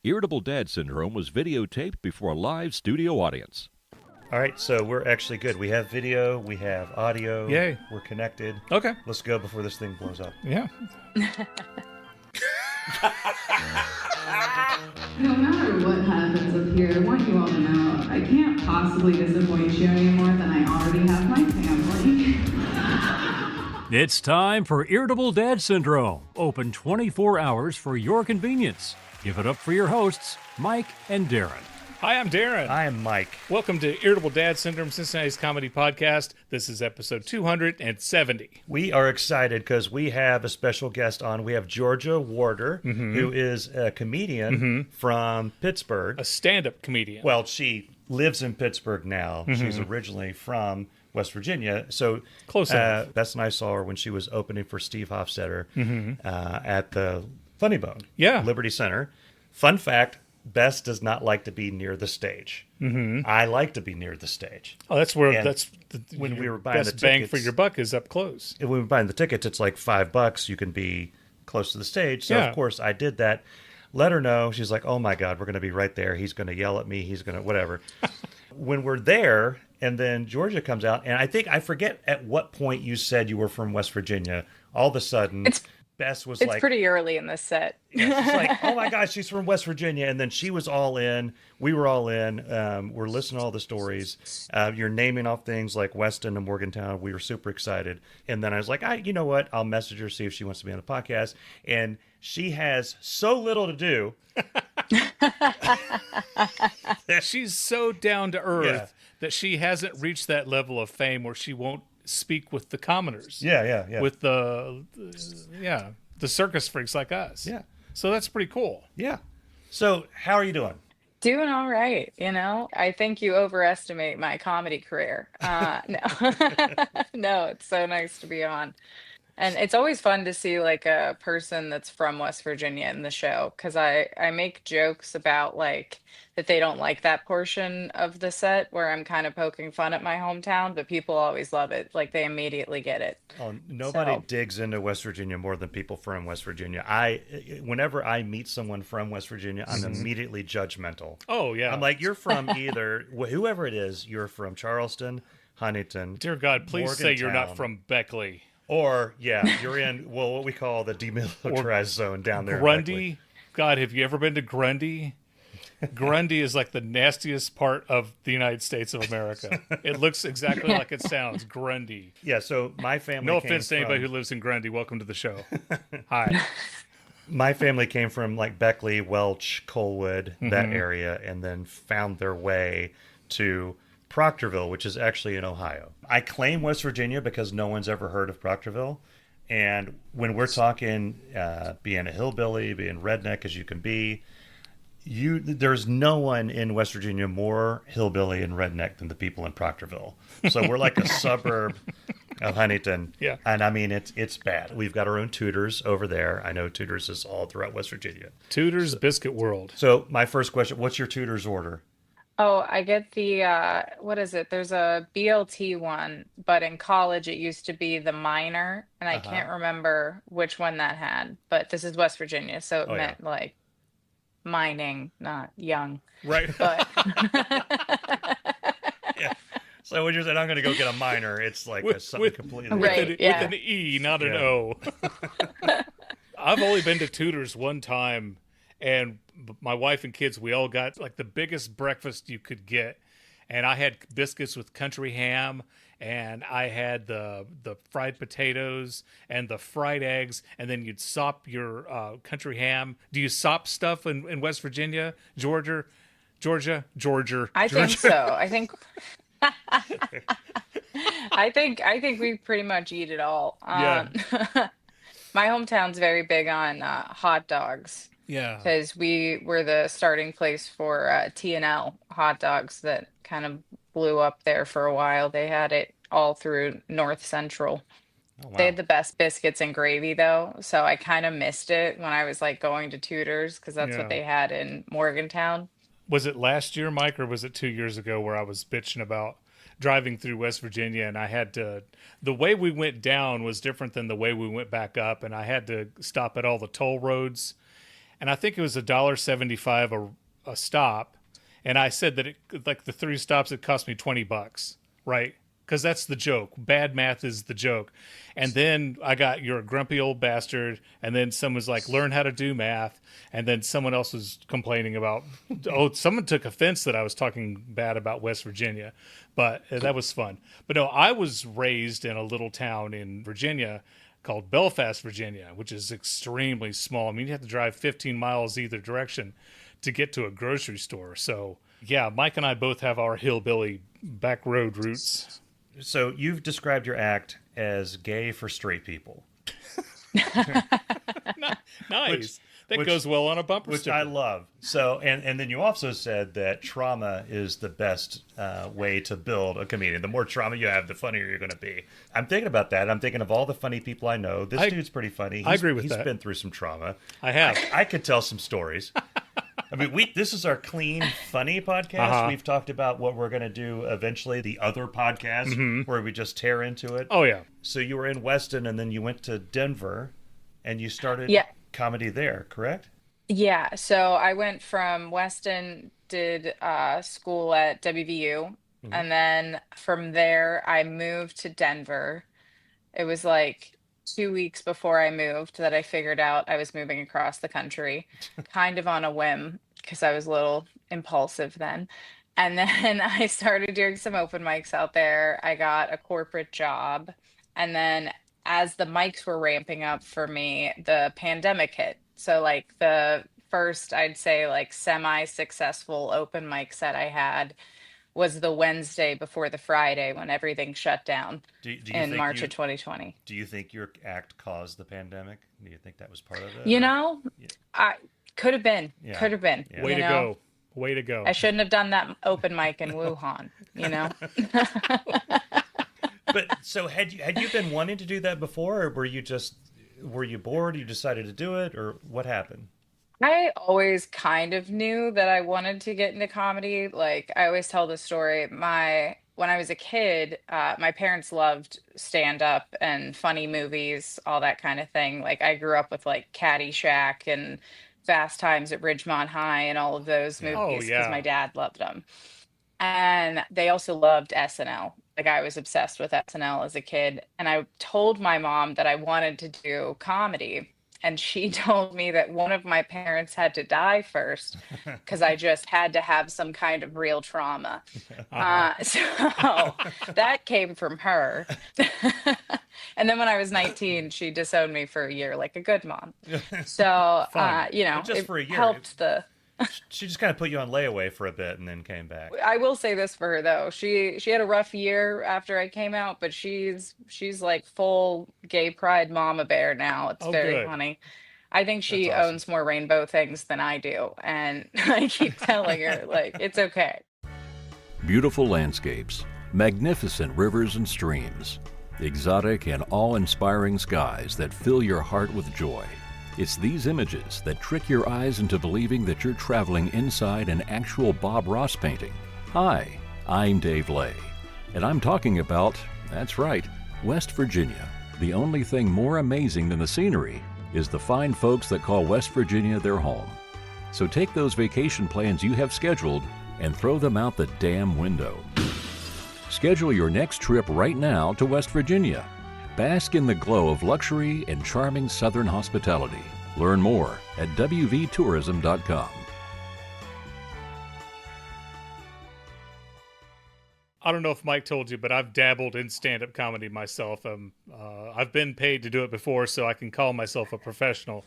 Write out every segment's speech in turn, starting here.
Irritable Dad Syndrome was videotaped before a live studio audience. All right, so we're actually good. We have video, we have audio. Yay. We're connected. Okay. Let's go before this thing blows up. Yeah. No matter what happens up here, I want you all to know I can't possibly disappoint you any more than I already have my family. It's time for Irritable Dad Syndrome. Open 24 hours for your convenience. Give it up for your hosts, Mike and Darin. Hi, I'm Darin. I am Mike. Welcome to Irritable Dad Syndrome, Cincinnati's comedy podcast. This is episode 270. We are excited because we have a special guest on. We have Georgia Warder, who is a comedian from Pittsburgh. A stand-up comedian. Well, she lives in Pittsburgh now. She's originally from West Virginia. So Close enough. Bess and I saw her when she was opening for Steve Hofstetter at the Funny Bone, Yeah. Liberty Center. Fun fact, Bess does not like to be near the stage. I like to be near the stage. Oh, that's where And when we were buying best the bang tickets- for your buck is up close. When we were buying the tickets, it's like $5. You can be close to the stage. So, Yeah. of course, I did that. Let her know. She's like, oh, my God, we're going to be right there. He's going to yell at me. He's going to whatever. When we're there, and then Georgia comes out, and I forget at what point you said you were from West Virginia. All of a sudden, Bess was It's like... pretty early in this set. Yeah, she's like, oh my gosh, she's from West Virginia. And then she was all in. We were all in. We're listening to all the stories. You're naming off things like Weston and Morgantown. We were super excited. And then I was like, you know what? I'll message her, see if she wants to be on the podcast. And she has so little to do. She's so down to earth that she hasn't reached that level of fame where she won't speak with the commoners. Yeah. With the circus freaks like us. Yeah. So that's pretty cool. Yeah. So how are you doing? Doing all right, you know? I think you overestimate my comedy career. No. No, it's so nice to be on. And it's always fun to see like a person that's from West Virginia in the show because I make jokes about like that they don't like that portion of the set where I'm kind of poking fun at my hometown, but people always love it. Like they immediately get it. Oh, nobody So- digs into West Virginia more than people from West Virginia. Whenever I meet someone from West Virginia, I'm immediately judgmental. Oh, yeah. I'm like, you're from either, whoever it is, you're from Charleston, Huntington. Dear God, please say you're not Morgantown. from Beckley. Or, you're in, what we call the demilitarized zone down there. in Grundy. Beckley. God, have you ever been to Grundy? Grundy is like the nastiest part of the United States of America. It looks exactly like it sounds. Grundy. Yeah, so my family No came offense to anybody from, who lives in Grundy. Welcome to the show. Hi. my family came from like Beckley, Welch, Colwood, that area, and then found their way to Proctorville, which is actually in Ohio. I claim West Virginia because no one's ever heard of Proctorville. And when we're talking being a hillbilly, being redneck as you can be, there's no one in West Virginia more hillbilly and redneck than the people in Proctorville. So we're like a suburb of Huntington. Yeah. And I mean, it's bad. We've got our own Tudors over there. I know Tudors is all throughout West Virginia. Tudor's Biscuit World. So my first question, what's your Tudors order? Oh, I get the what is it? There's a BLT one, but in college it used to be the minor, and I can't remember which one that had. But this is West Virginia, so it Oh, yeah. meant like mining, not young. Right. But Yeah. So when you're saying I'm going to go get a minor, it's like something with- completely Right. different. yeah. With an E, not an Yeah. O. I've only been to Tudor's one time, and my wife and kids, we all got like the biggest breakfast you could get. And I had biscuits with country ham, and I had the fried potatoes and the fried eggs, and then you'd sop your country ham. Do you sop stuff in West Virginia, Georgia? I think so. I think I think we pretty much eat it all. Yeah. My hometown's very big on hot dogs Yeah. because we were the starting place for T&L hot dogs that kind of blew up there for a while. They had it all through North Central. Oh, wow. They had the best biscuits and gravy though, so I kind of missed it when I was like going to Tudor's because that's Yeah. what they had in Morgantown. Was it last year, Mike, or was it 2 years ago where I was bitching about driving through West Virginia and I had to, the way we went down was different than the way we went back up, and I had to stop at all the toll roads. and I think it was $1.75 a stop. And I said that like the 3 stops, it cost me $20, right? Because that's the joke. Bad math is the joke. And then I got "You're a grumpy old bastard," and then someone's like, "Learn how to do math," and then someone else was complaining about, someone took offense that I was talking bad about West Virginia, but that was fun. But no, I was raised in a little town in Virginia called Belfast, Virginia, which is extremely small. I mean, you have to drive 15 miles either direction to get to a grocery store. So yeah, Mike and I both have our hillbilly back road roots. So you've described your act as gay for straight people. Nice. That goes well on a bumper Which sticker. I love. So, and then you also said that trauma is the best way to build a comedian. The more trauma you have, the funnier you're going to be. I'm thinking about that. I'm thinking of all the funny people I know. This dude's pretty funny. I agree with that. He's that. been through some trauma. I have. I could tell some stories. I mean, this is our clean, funny podcast. We've talked about what we're going to do eventually, the other podcast, where we just tear into it. Oh, yeah. So you were in Weston, and then you went to Denver, and you started comedy there, correct? Yeah, so I went from Weston, did school at WVU, and then from there I moved to Denver. It was like 2 weeks before I moved that I figured out I was moving across the country, kind of on a whim, because I was a little impulsive then. And then I started doing some open mics out there. I got a corporate job, and then as the mics were ramping up for me, the pandemic hit. So like the first, I'd say like semi-successful open mic set I had was the Wednesday before the Friday when everything shut down Do you in think March of 2020. Do you think your act caused the pandemic? Do you think that was part of it? You know, I could have been, Yeah. could have been. Yeah. Way you to know? go. Way to go. I shouldn't have done that open mic in Wuhan, you know? But so had you been wanting to do that before, or were you bored? You decided to do it, or what happened? I always kind of knew that I wanted to get into comedy. Like I always tell the story. When I was a kid, my parents loved stand up and funny movies, all that kind of thing. Like I grew up with like Caddyshack and Fast Times at Ridgemont High and all of those movies because my dad loved them. And they also loved SNL. Like I was obsessed with SNL as a kid. And I told my mom that I wanted to do comedy. And she told me that one of my parents had to die first because I just had to have some kind of real trauma. So that came from her. And then when I was 19, she disowned me for a year like a good mom. So, you know, Just it for a year. helped the... She just kind of put you on layaway for a bit and then came back. I will say this for her though. She had a rough year after I came out, but she's like full gay pride mama bear now. It's very good. funny. I think she That's awesome. owns more rainbow things than I do, and I keep telling her like it's okay. Beautiful landscapes, magnificent rivers and streams, exotic and awe-inspiring skies that fill your heart with joy. It's these images that trick your eyes into believing that you're traveling inside an actual Bob Ross painting. Hi, I'm Dave Lay, and I'm talking about, that's right, West Virginia. The only thing more amazing than the scenery is the fine folks that call West Virginia their home. So take those vacation plans you have scheduled and throw them out the damn window. Schedule your next trip right now to West Virginia. Bask in the glow of luxury and charming Southern hospitality. Learn more at wvtourism.com. I don't know if Mike told you, but I've dabbled in stand-up comedy myself. I've been paid to do it before, so I can call myself a professional.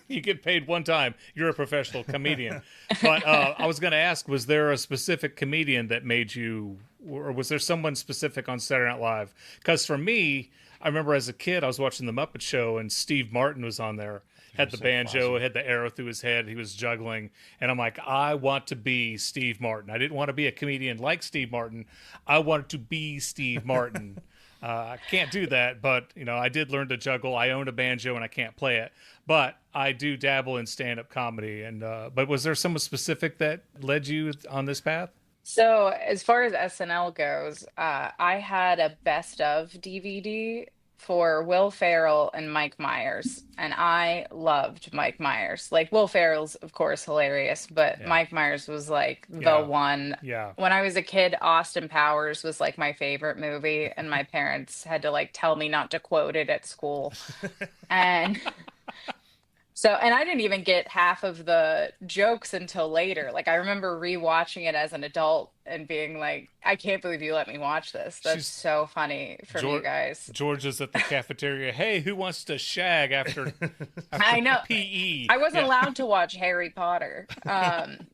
You get paid one time, you're a professional comedian. But I was going to ask, was there a specific comedian that made you, or was there someone specific on Saturday Night Live? Because for me, I remember as a kid, I was watching The Muppet Show, and Steve Martin was on there. Had the banjo, had the arrow through his head, he was juggling. And I'm like, I want to be Steve Martin. I didn't want to be a comedian like Steve Martin. I wanted to be Steve Martin. I can't do that, but you know, I did learn to juggle. I own a banjo and I can't play it, but I do dabble in stand-up comedy. And but was there someone specific that led you on this path? So as far as SNL goes, I had a best of DVD for Will Ferrell and Mike Myers, and I loved Mike Myers. Like Will Ferrell's, of course, hilarious, but Yeah. Mike Myers was like the Yeah. one. Yeah. When I was a kid, Austin Powers was like my favorite movie, and my parents had to like tell me not to quote it at school. And so, and I didn't even get half of the jokes until later. Like, I remember rewatching it as an adult and being like, I can't believe you let me watch this. That's She's- so funny from you guys. George is at the cafeteria. Hey, who wants to shag after I know. PE? I wasn't Yeah. allowed to watch Harry Potter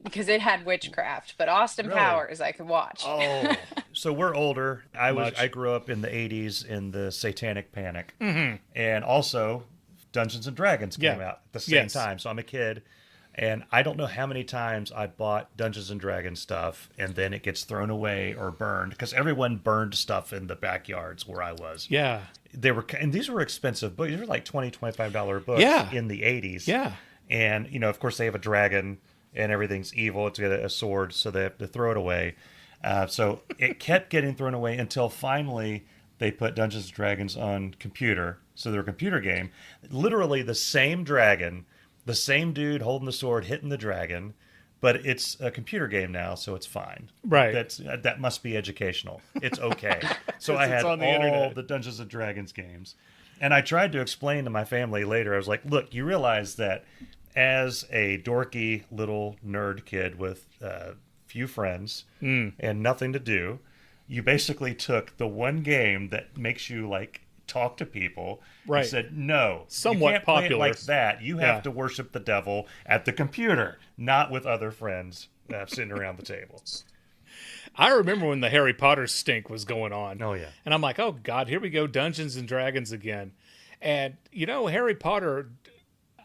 because it had witchcraft, but Austin Really? Powers I could watch. Oh, so we're older. Much. I grew up in the '80s in the Satanic Panic, Mm-hmm. and also Dungeons and Dragons came Yeah. out at the same Yes. time. So I'm a kid, and I don't know how many times I bought Dungeons and Dragons stuff, and then it gets thrown away or burned because everyone burned stuff in the backyards where I was. Yeah. And these were expensive books. These were like $20-25 books Yeah. in the '80s. Yeah. And, you know, of course, they have a dragon and everything's evil. It's got a sword, so they have to throw it away. So it kept getting thrown away until finally they put Dungeons and Dragons on computer. So they're a computer game. Literally the same dragon, the same dude holding the sword, hitting the dragon, but it's a computer game now, so it's fine. Right. That must be educational. It's okay. So I It's had on the all internet. the Dungeons and Dragons games. And I tried to explain to my family later, I was like, look, you realize that as a dorky little nerd kid with few friends and nothing to do, you basically took the one game that makes you like talk to people Right. and said, no, Somewhat you can't play it popular. like that. You have Yeah. to worship the devil at the computer, not with other friends sitting around the table. I remember when the Harry Potter stink was going on. Oh, yeah. And I'm like, oh, God, here we go, Dungeons and Dragons again. And, you know, Harry Potter,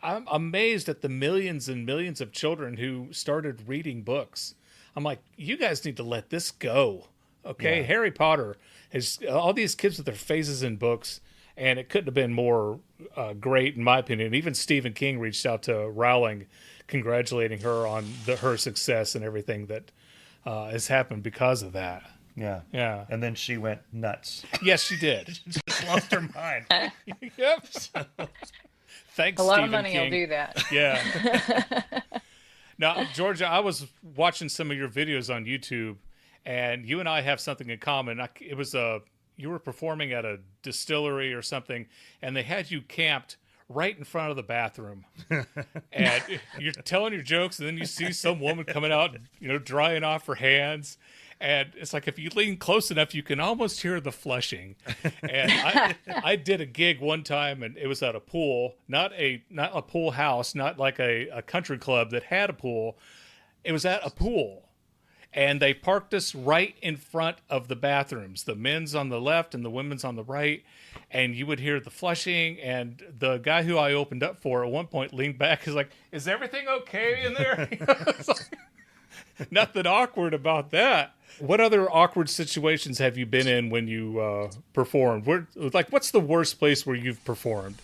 I'm amazed at the millions and millions of children who started reading books. I'm like, you guys need to let this go. Okay? Yeah. Harry Potter has all these kids with their faces in books, and it couldn't have been more great, in my opinion. Even Stephen King reached out to Rowling, congratulating her on her success and everything that has happened because of that. Yeah. Yeah. And then she went nuts. Yes, she did. Just lost her mind. Yep. Thanks, A lot of Stephen money King. will do that. Yeah. Now, Georgia, I was watching some of your videos on YouTube, and you and I have something in common. It was you were performing at a distillery or something, and they had you camped right in front of the bathroom. And you're telling your jokes, and then you see some woman coming out, you know, drying off her hands. And it's like if you lean close enough, you can almost hear the flushing. And I did a gig one time, and it was at a pool, not a pool house, not like a country club that had a pool. It was at a pool. And they parked us right in front of the bathrooms, the men's on the left and the women's on the right. And you would hear the flushing. And the guy who I opened up for at one point leaned back. He's like, "Is everything okay in there?" It's like, nothing awkward about that. What other awkward situations have you been in when you performed? What's the worst place where you've performed?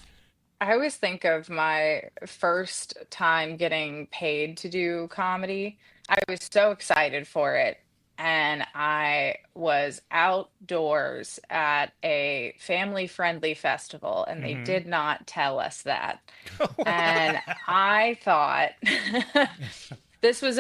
I always think of my first time getting paid to do comedy. I was so excited for it. And I was outdoors at a family friendly festival, and they did not tell us that. And I thought this would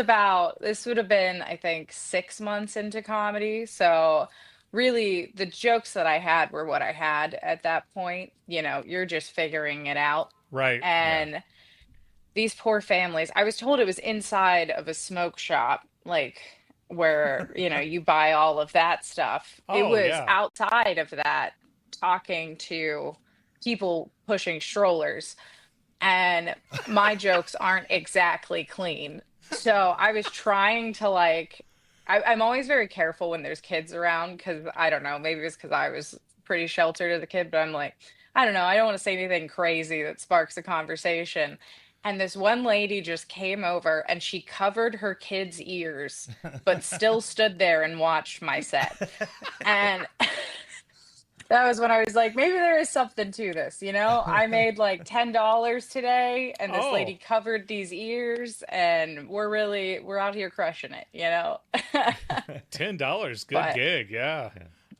have been, I think, 6 months into comedy. So really the jokes that I had were what I had at that point. You know, you're just figuring it out. Right. And these poor families, I was told it was inside of a smoke shop, like where, you know, you buy all of that stuff. It Oh, was yeah. outside of that, talking to people pushing strollers. And my jokes aren't exactly clean. So I was trying to I'm always very careful when there's kids around because I don't know, maybe it's because I was pretty sheltered as a kid, but I'm like, I don't know, I don't want to say anything crazy that sparks a conversation. And this one lady just came over and she covered her kids' ears, but still stood there and watched my set. And that was when I was like, maybe there is something to this, you know? I made like $10 today, and this lady covered these ears, and we're out here crushing it, you know? $10, good But- gig, yeah.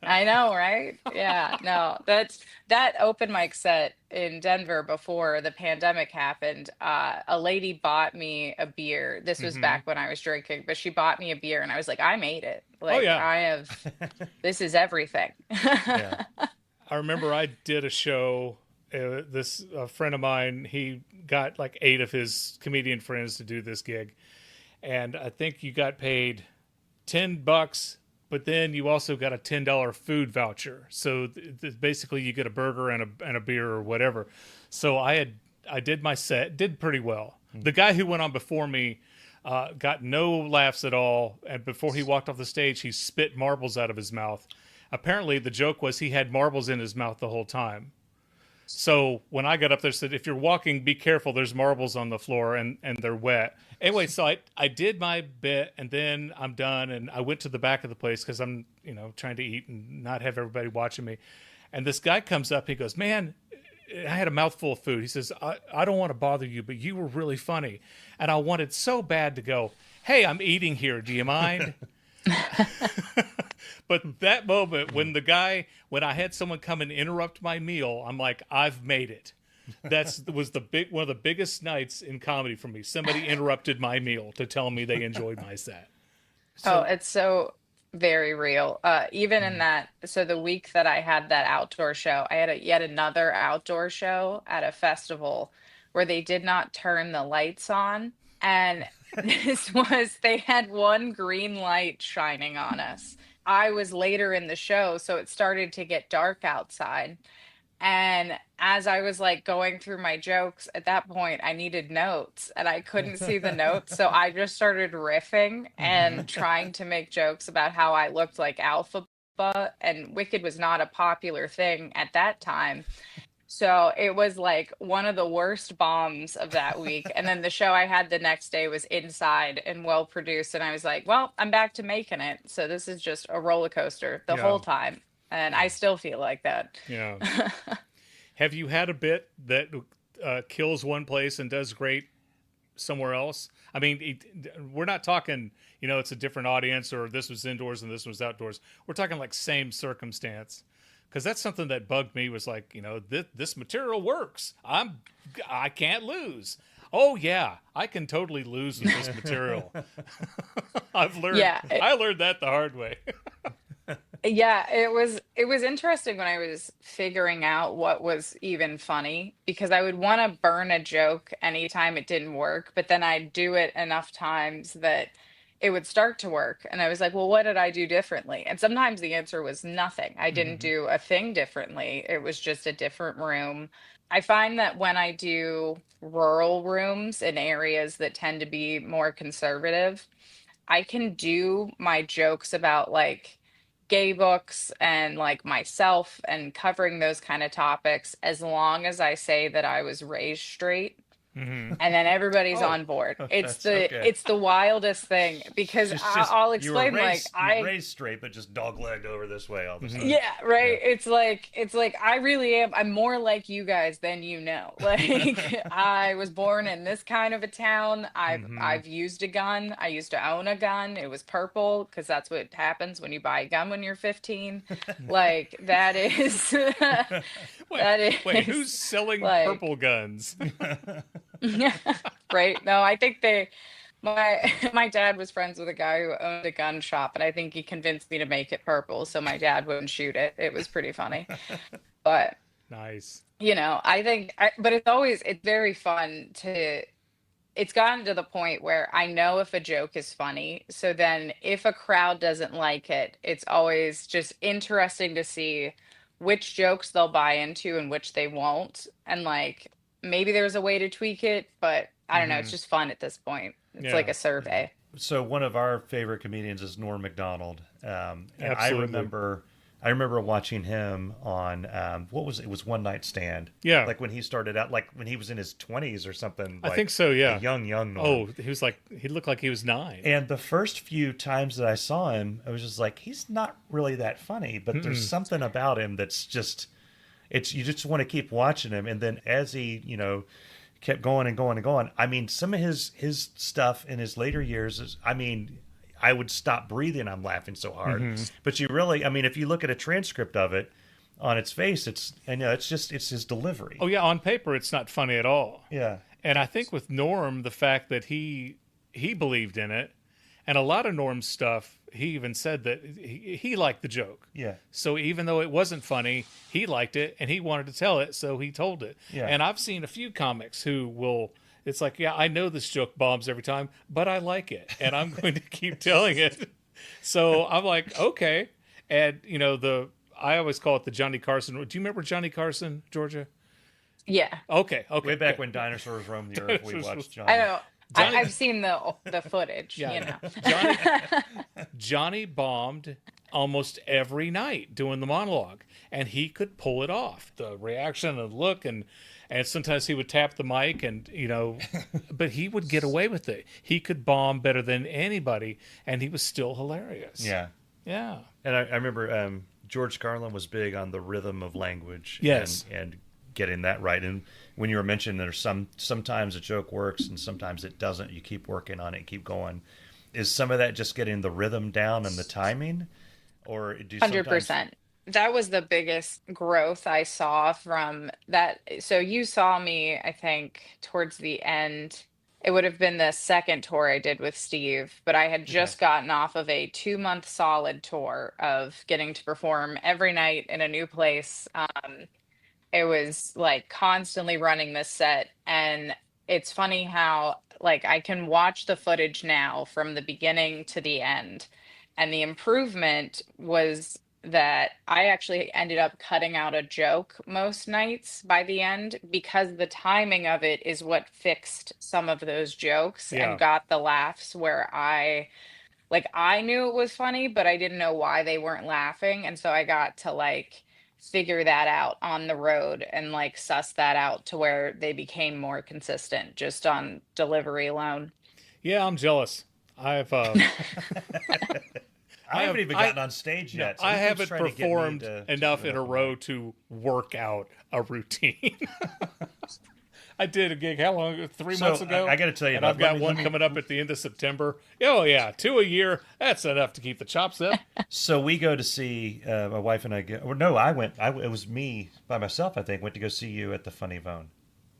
I know, right? Yeah, no, that open mic set in Denver before the pandemic happened. A lady bought me a beer. This was Hmm. back when I was drinking, but she bought me a beer, and I was like, I made it. Oh Like, yeah. I have, this is everything. Yeah. I remember I did a show. This a friend of mine, he got like 8 of his comedian friends to do this gig, and I think you got paid $10, but then you also got a $10 food voucher. So basically, you get a burger and a beer or whatever. So I did my set, did pretty well. The guy who went on before me got no laughs at all, and before he walked off the stage, he spit marbles out of his mouth. Apparently, the joke was he had marbles in his mouth the whole time. So when I got up there, said, if you're walking, be careful. There's marbles on the floor and they're wet. Anyway, so I did my bit and then I'm done. And I went to the back of the place because I'm, trying to eat and not have everybody watching me. And this guy comes up. He goes, man, I had a mouthful of food. He says, I don't want to bother you, but you were really funny. And I wanted so bad to go, hey, I'm eating here. Do you mind? But that moment when I had someone come and interrupt my meal, I'm like, I've made it. That was one of the biggest nights in comedy for me. Somebody interrupted my meal to tell me they enjoyed my set. Oh, it's so very real. Even in that, so the week that I had that outdoor show, I had yet another outdoor show at a festival where they did not turn the lights on. And they had one green light shining on us. I was later in the show, so it started to get dark outside. And as I was like going through my jokes, at that point, I needed notes and I couldn't see the notes. So I just started riffing and trying to make jokes about how I looked like Alpha. And Wicked was not a popular thing at that time. So it was like one of the worst bombs of that week. And then the show I had the next day was inside and well produced. And I was like, well, I'm back to making it. So this is just a roller coaster the whole time. And I still feel like that. Yeah. Have you had a bit that kills one place and does great somewhere else? I mean, we're not talking, it's a different audience or this was indoors and this was outdoors. We're talking like same circumstance. Because that's something that bugged me was like, this material works. I can't lose. Oh yeah, I can totally lose with this material. I've learned. Yeah, I learned that the hard way. Yeah, it was interesting when I was figuring out what was even funny because I would want to burn a joke anytime it didn't work, but then I'd do it enough times that it would start to work. And I was like, well, what did I do differently? And sometimes the answer was nothing. I didn't do a thing differently. It was just a different room. I find that when I do rural rooms in areas that tend to be more conservative, I can do my jokes about like gay books and like myself and covering those kind of topics as long as I say that I was raised straight. Mm-hmm. And then everybody's Oh, on board. It's that's the okay. it's the wildest thing because I'll explain you were like raised, I you were raised straight, but just dog-legged over this way all the time. yeah, right. It's like I really am. I'm more like you guys than you know. Like I was born in this kind of a town. I've used a gun. I used to own a gun. It was purple because that's what happens when you buy a gun when you're 15. Like that is Wait, who's selling like- purple guns? right. No, I think my dad was friends with a guy who owned a gun shop, and I think he convinced me to make it purple so my dad wouldn't shoot it. It was pretty funny. But Nice. but it's very fun it's gotten to the point where I know if a joke is funny. So then if a crowd doesn't like it, it's always just interesting to see which jokes they'll buy into and which they won't. And like maybe there's a way to tweak it, but I don't know. It's just fun at this point. It's Yeah. like a survey. So one of our favorite comedians is Norm Macdonald, and Absolutely. I remember watching him on what was it? It was One Night Stand. Yeah. like when he started out, like when he was in his 20s or something. I like think so, yeah. a young Norm. Oh, he looked like he was 9. And the first few times that I saw him, I was just like, he's not really that funny, but there's something about him that's just, you just want to keep watching him. And then as he, kept going and going and going, I mean, some of his stuff in his later years is, I mean, I would stop breathing. I'm laughing so hard. But you really, I mean, if you look at a transcript of it, on its face, it's his delivery. Oh yeah, on paper it's not funny at all. Yeah. And I think with Norm, the fact that he believed in it, and a lot of Norm's stuff, he even said that he liked the joke. Yeah. So even though it wasn't funny, he liked it and he wanted to tell it, so he told it. Yeah. And I've seen a few comics who will. It's like, yeah, I know this joke bombs every time, but I like it, and I'm going to keep telling it. So I'm like, okay. And I always call it the Johnny Carson. Do you remember Johnny Carson, Georgia? Yeah. Okay. Way back when dinosaurs roamed the earth, we watched Johnny. I know. I've seen the footage. Yeah. Johnny bombed almost every night doing the monologue, and he could pull it off. The reaction and the look, and sometimes he would tap the mic, and but he would get away with it. He could bomb better than anybody, and he was still hilarious. Yeah. Yeah. And I remember George Carlin was big on the rhythm of language. Yes. And getting that right. And when you were mentioning there's sometimes a joke works and sometimes it doesn't, you keep working on it, keep going. Is some of that just getting the rhythm down and the timing? Or do you 100%. That was the biggest growth I saw from that. So you saw me, I think, towards the end. It would have been the second tour I did with Steve, but I had just gotten off of a 2-month solid tour of getting to perform every night in a new place. It was like constantly running this set. And it's funny how like I can watch the footage now from the beginning to the end. And the improvement was that I actually ended up cutting out a joke most nights by the end, because the timing of it is what fixed some of those jokes and got the laughs where I knew it was funny, but I didn't know why they weren't laughing. And so I got to like figure that out on the road and like suss that out to where they became more consistent just on delivery alone. Yeah, I'm jealous. I haven't even gotten on stage yet. So I haven't performed enough in a row to work out a routine. I did a gig, how long? 3 months ago? I got to tell you, and I've got one coming up at the end of September. Oh, yeah, 2 a year. That's enough to keep the chops up. So we go to see, my wife and I go, or no, it was me by myself, I think, went to go see you at the Funny Bone.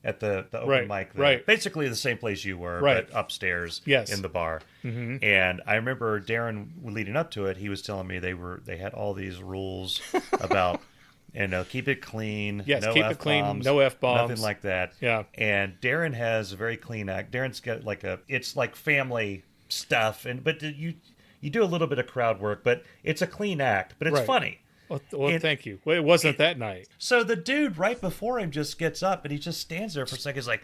At the open mic there. Right. Basically the same place you were, but upstairs in the bar. Mm-hmm. And I remember Darin, leading up to it, he was telling me they had all these rules about, keep it clean. Yes, no keep F-bombs, it clean, no F-bombs. Nothing like that. Yeah. And Darin has a very clean act. Darin's got it's like family stuff, but you do a little bit of crowd work, but it's a clean act, but it's funny. Well, thank you. Well, it wasn't that night. So the dude right before him just gets up and he just stands there for a second. He's like,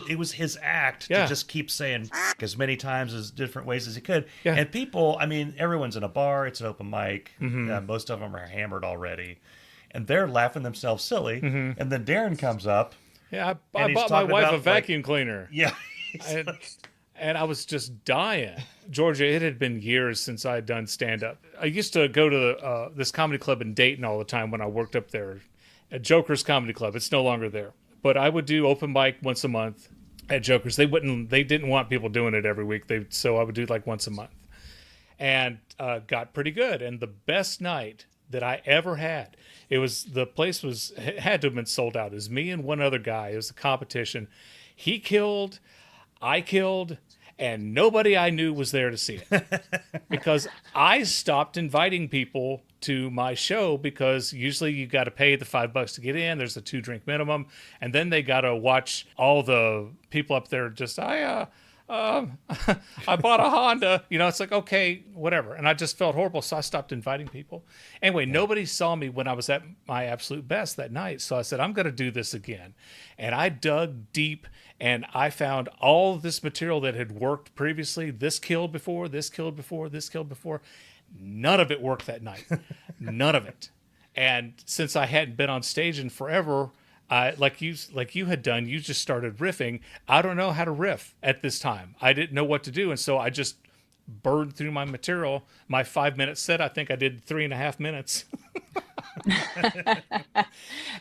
It was his act to just keep saying as many times as different ways as he could. Yeah. And people, I mean, everyone's in a bar. It's an open mic. Mm-hmm. Most of them are hammered already. And they're laughing themselves silly. Mm-hmm. And then Darin comes up. Yeah, I bought my wife a vacuum cleaner. Yeah. And I was just dying. Georgia, it had been years since I had done stand-up. I used to go to this comedy club in Dayton all the time when I worked up there, at Joker's Comedy Club. It's no longer there. But I would do open mic once a month at Joker's. They didn't want people doing it every week. So I would do like once a month. And got pretty good. And the best night that I ever had, the place had to have been sold out. It was me and one other guy. It was a competition. He killed, I killed, and nobody I knew was there to see it. Because I stopped inviting people to my show, because usually you got to pay the $5 to get in. There's a 2-drink minimum. And then they got to watch all the people up there just, I bought a Honda. It's like, okay, whatever. And I just felt horrible, so I stopped inviting people. Anyway, nobody saw me when I was at my absolute best that night. So I said, I'm going to do this again. And I dug deep, and I found all this material that had worked previously. This killed before, this killed before, this killed before. None of it worked that night. None of it. And since I hadn't been on stage in forever, like you had done, you just started riffing. I don't know how to riff at this time. I didn't know what to do, and so I just burned through my material. My 5-minute set, I think I did 3.5 minutes.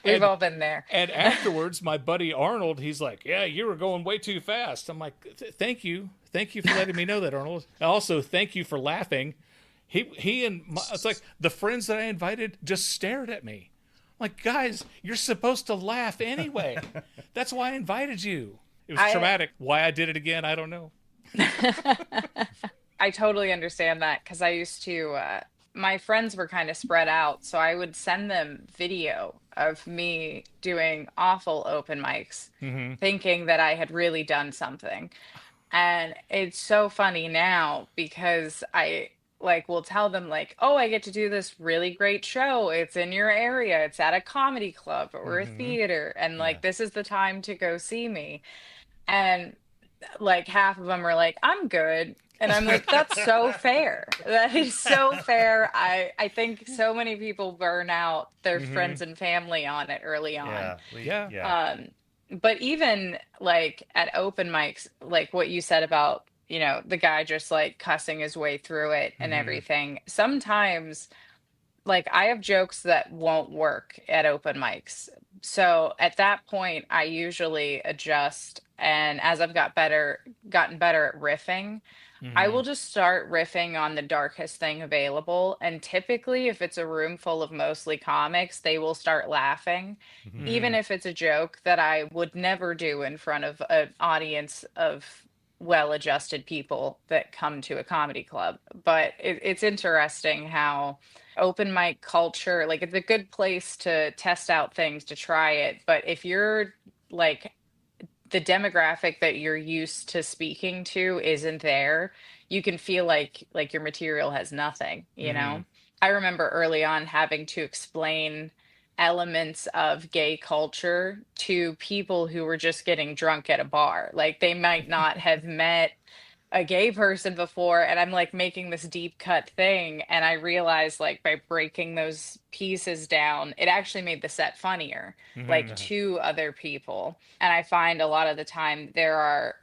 We've And all been there. and afterwards, my buddy Arnold, he's like, "Yeah, you were going way too fast." I'm like, Thank you for letting me know that, Arnold. And also, thank you for laughing." It's like the friends that I invited just stared at me. I'm like, guys, you're supposed to laugh anyway. That's why I invited you. It was traumatic. Why I did it again, I don't know. I totally understand that because I used to, my friends were kind of spread out. So I would send them video of me doing awful open mics, thinking that I had really done something. And it's so funny now because I like will tell them like, "Oh, I get to do this really great show. It's in your area. It's at a comedy club or a theater, and Yeah. like this is the time to go see me." And like half of them are like, "I'm good." And I'm like, "That's so fair. That is so fair." I think so many people burn out their friends and family on it early on. Yeah. Yeah. Yeah. But even like at open mics, like what you said about, the guy just like cussing his way through it and everything. Sometimes like I have jokes that won't work at open mics. So at that point, I usually adjust. And as I've gotten better at riffing, I will just start riffing on the darkest thing available. And typically, if it's a room full of mostly comics, they will start laughing, even if it's a joke that I would never do in front of an audience of well-adjusted people that come to a comedy club. But it's interesting how open mic culture, like it's a good place to test out things, to try it. But if you're like the demographic that you're used to speaking to isn't there, you can feel like your material has nothing. I remember early on having to explain elements of gay culture to people who were just getting drunk at a bar. Like they might not have met a gay person before, and I'm like making this deep cut thing, and I realized like by breaking those pieces down it actually made the set funnier, like to other people. And I find a lot of the time there are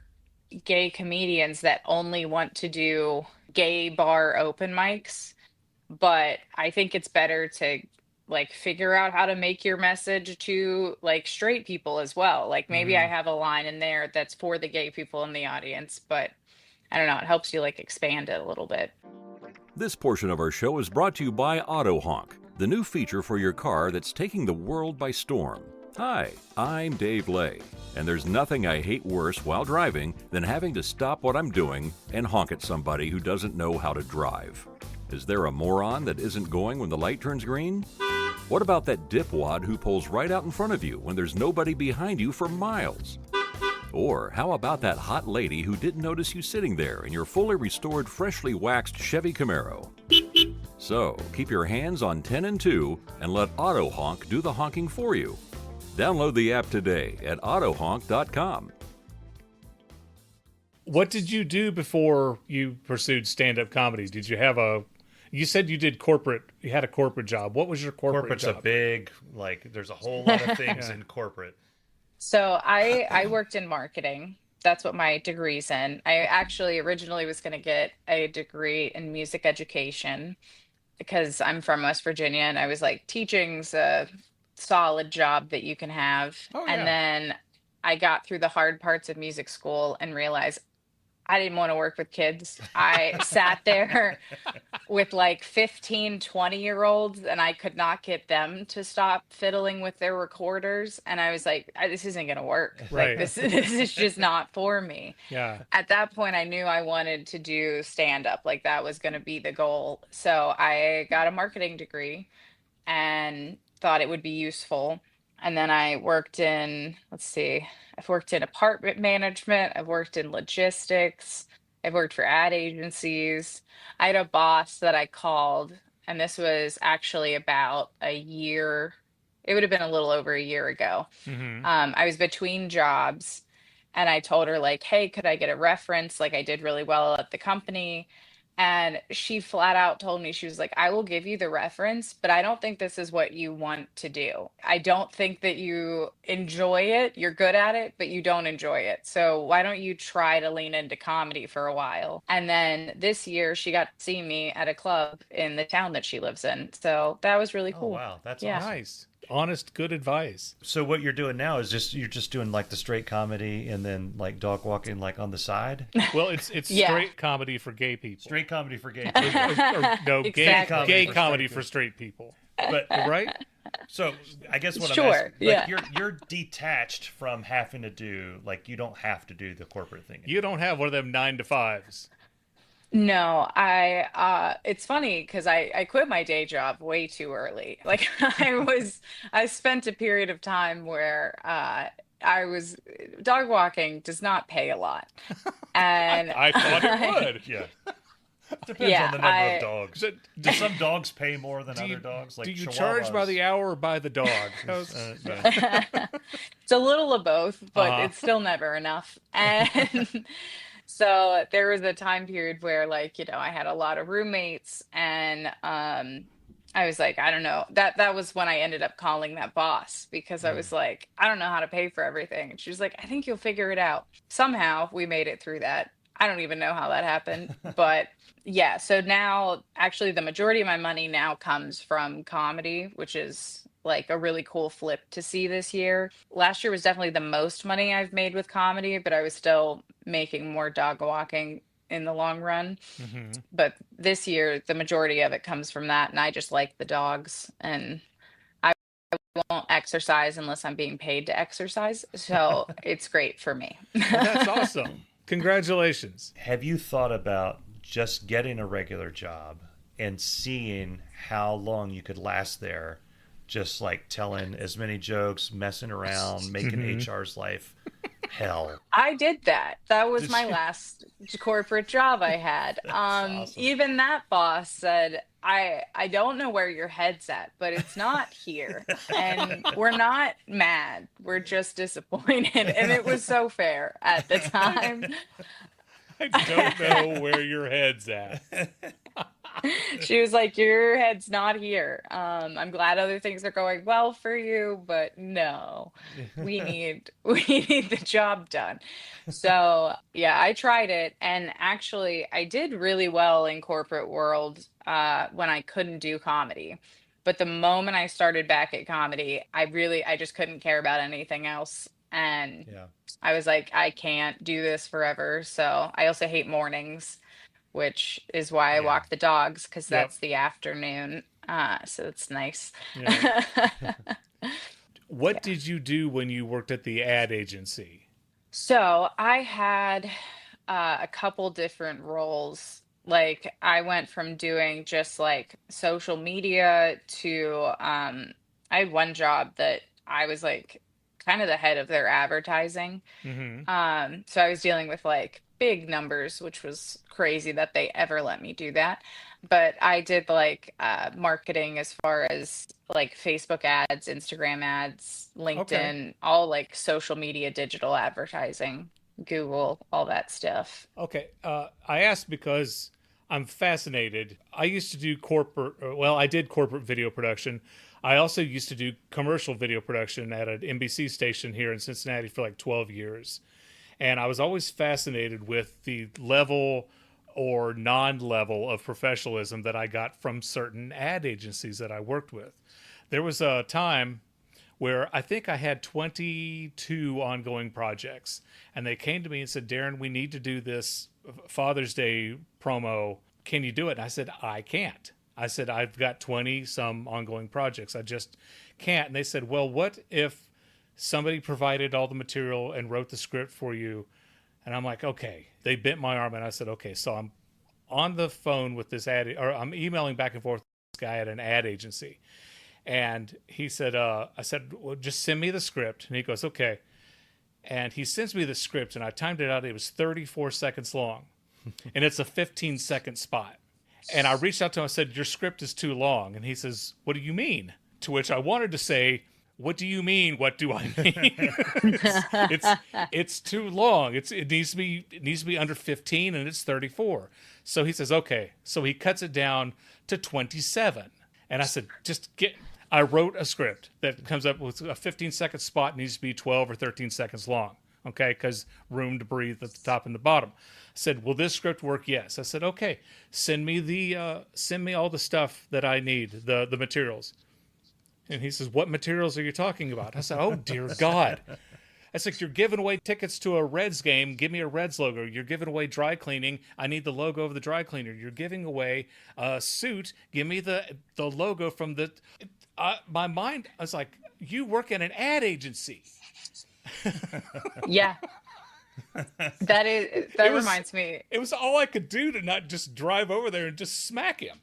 gay comedians that only want to do gay bar open mics, but I think it's better to like figure out how to make your message to like straight people as well. Like maybe I have a line in there that's for the gay people in the audience, but I don't know, it helps you like expand it a little bit. This portion of our show is brought to you by Auto Honk, the new feature for your car that's taking the world by storm. Hi, I'm Dave Lay, and there's nothing I hate worse while driving than having to stop what I'm doing and honk at somebody who doesn't know how to drive. Is there a moron that isn't going when the light turns green? What about that dipwad who pulls right out in front of you when there's nobody behind you for miles? Or how about that hot lady who didn't notice you sitting there in your fully restored, freshly waxed Chevy Camaro? So, keep your hands on 10 and 2 and let Auto Honk do the honking for you. Download the app today at autohonk.com. What did you do before you pursued stand-up comedy? Did you have you said you had a corporate job. What was your corporate Corporate's job? a big, like, there's a whole lot of things in corporate. So I worked in marketing. That's what my degree's in. I actually originally was going to get a degree in music education because I'm from West Virginia, and I was like, teaching's a solid job that you can have. Oh, And yeah. then I got through the hard parts of music school and realized I didn't want to work with kids. I sat there with like 15, 20-year-olds, and I could not get them to stop fiddling with their recorders. And I was like, this isn't going to work. Right. Like this is just not for me. Yeah. At that point, I knew I wanted to do stand up. Like that was going to be the goal. So I got a marketing degree and thought it would be useful. And then I worked in, I've worked in apartment management, I've worked in logistics, I've worked for ad agencies. I had a boss that I called, and this was actually about a year, it would have been a little over a year ago. I was between jobs, and I told her, like, hey, could I get a reference? Like, I did really well at the company. And she flat out told me, she was like, I will give you the reference, but I don't think this is what you want to do. I don't think that you enjoy it. You're good at it, but you don't enjoy it. So why don't you try to lean into comedy for a while? And then this year she got to see me at a club in the town that she lives in. So that was really Oh, cool. wow. That's Yeah. awesome. Nice. Honest, good advice. So what you're doing now is you're just doing like the straight comedy and then like dog walking like on the side? Well, it's Yeah. straight comedy for gay people. Straight comedy for gay Or, people. no, Exactly. gay For comedy straight for straight people. But Right? so I guess what I'm Sure, asking, like yeah. you're detached from having to do, like, you don't have to do the corporate thing. You don't have one of them 9 to 5s. No, it's funny because I quit my day job way too early. Like I spent a period of time where I was dog walking does not pay a lot. And I thought it would. Yeah. Depends Yeah, on the number of dogs. So, Do some dogs pay more than do other you, dogs? Like do you charge by Chihuahuas? the hour or by the dog? Yeah. it's a little of both, but Uh-huh. it's still never enough. And so there was a time period where, like, I had a lot of roommates, and I was like, I don't know. That was when I ended up calling that boss, because I was like, I don't know how to pay for everything. And she was like, I think you'll figure it out. Somehow we made it through that. I don't even know how that happened, but yeah. So now, actually, the majority of my money now comes from comedy, which is like a really cool flip to see this year. Last year was definitely the most money I've made with comedy, but I was still making more dog walking in the long run. Mhm. But this year, the majority of it comes from that, and I just like the dogs, and I won't exercise unless I'm being paid to exercise. So it's great for me. Well, that's awesome. Congratulations. Have you thought about just getting a regular job and seeing how long you could last there, just like telling as many jokes, messing around, making HR's life hell? I did that. That was Did my you? last corporate job I had. awesome. Even that boss said, I don't know where your head's at, but it's not here. And we're not mad. We're just disappointed. And it was so fair at the time. I don't know where your head's at. She was like, your head's not here. I'm glad other things are going well for you, but no, we need the job done. So yeah, I tried it, and actually I did really well in corporate world when I couldn't do comedy. But the moment I started back at comedy, I just couldn't care about anything else. And Yeah. I was like, I can't do this forever. So I also hate mornings, which is why I Yeah. walk the dogs, because Yep. that's the afternoon. So it's nice. Yeah. What did you do when you worked at the ad agency? So I had a couple different roles. Like I went from doing just like social media to I had one job that I was like kind of the head of their advertising. Mm-hmm. So I was dealing with like big numbers, which was crazy that they ever let me do that. But I did like marketing as far as like Facebook ads, Instagram ads, LinkedIn, all like social media, digital advertising, Google, all that stuff. Okay. I asked because I'm fascinated. I used to do I did corporate video production. I also used to do commercial video production at an NBC station here in Cincinnati for like 12 years. And I was always fascinated with the level or non-level of professionalism that I got from certain ad agencies that I worked with. There was a time where I think I had 22 ongoing projects, and they came to me and said, Darin, we need to do this Father's Day promo. Can you do it? And I said, I can't. I said, I've got 20 some ongoing projects. I just can't. And they said, well, what if somebody provided all the material and wrote the script for you? And I'm like, okay. They bent my arm, and I said, okay. So I'm on the phone with this I'm emailing back and forth with this guy at an ad agency. And he said, I said, well, just send me the script. And he goes, okay. And he sends me the script, and I timed it out. It was 34 seconds long, and it's a 15-second spot. And I reached out to him. I said, your script is too long. And he says, what do you mean? To which I wanted to say, What do you mean? What do I mean? it's too long. It needs to be under 15, and it's 34. So he says, okay. So he cuts it down to 27. And I said, I wrote a script that comes up with a 15-second spot needs to be 12 or 13 seconds long. Okay, because room to breathe at the top and the bottom. I said, will this script work? Yes. I said, okay. Send me all the stuff that I need, the materials. And he says, what materials are you talking about? I said, oh, dear God. I said, you're giving away tickets to a Reds game. Give me a Reds logo. You're giving away dry cleaning. I need the logo of the dry cleaner. You're giving away a suit. Give me the logo from the... my mind, I was like, you work at an ad agency. Yeah. That reminds me. It was all I could do to not just drive over there and just smack him.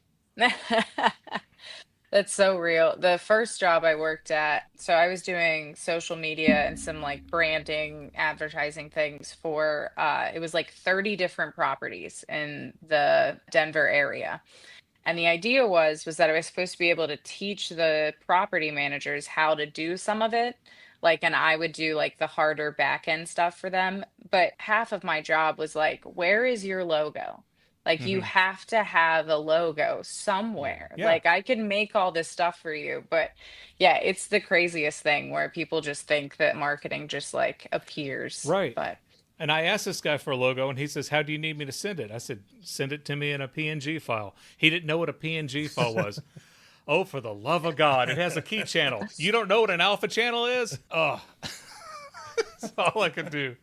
That's so real. The first job I worked at, so I was doing social media and some like branding, advertising things for, it was like 30 different properties in the Denver area. And the idea was that I was supposed to be able to teach the property managers how to do some of it. Like, and I would do like the harder back end stuff for them. But half of my job was like, where is your logo? Like, you have to have a logo somewhere. Yeah. Like, I can make all this stuff for you. But yeah, it's the craziest thing where people just think that marketing just like appears. Right. But And I asked this guy for a logo, and he says, how do you need me to send it? I said, send it to me in a PNG file. He didn't know what a PNG file was. Oh, for the love of God, it has a key channel. You don't know what an alpha channel is? Oh, that's all I could do.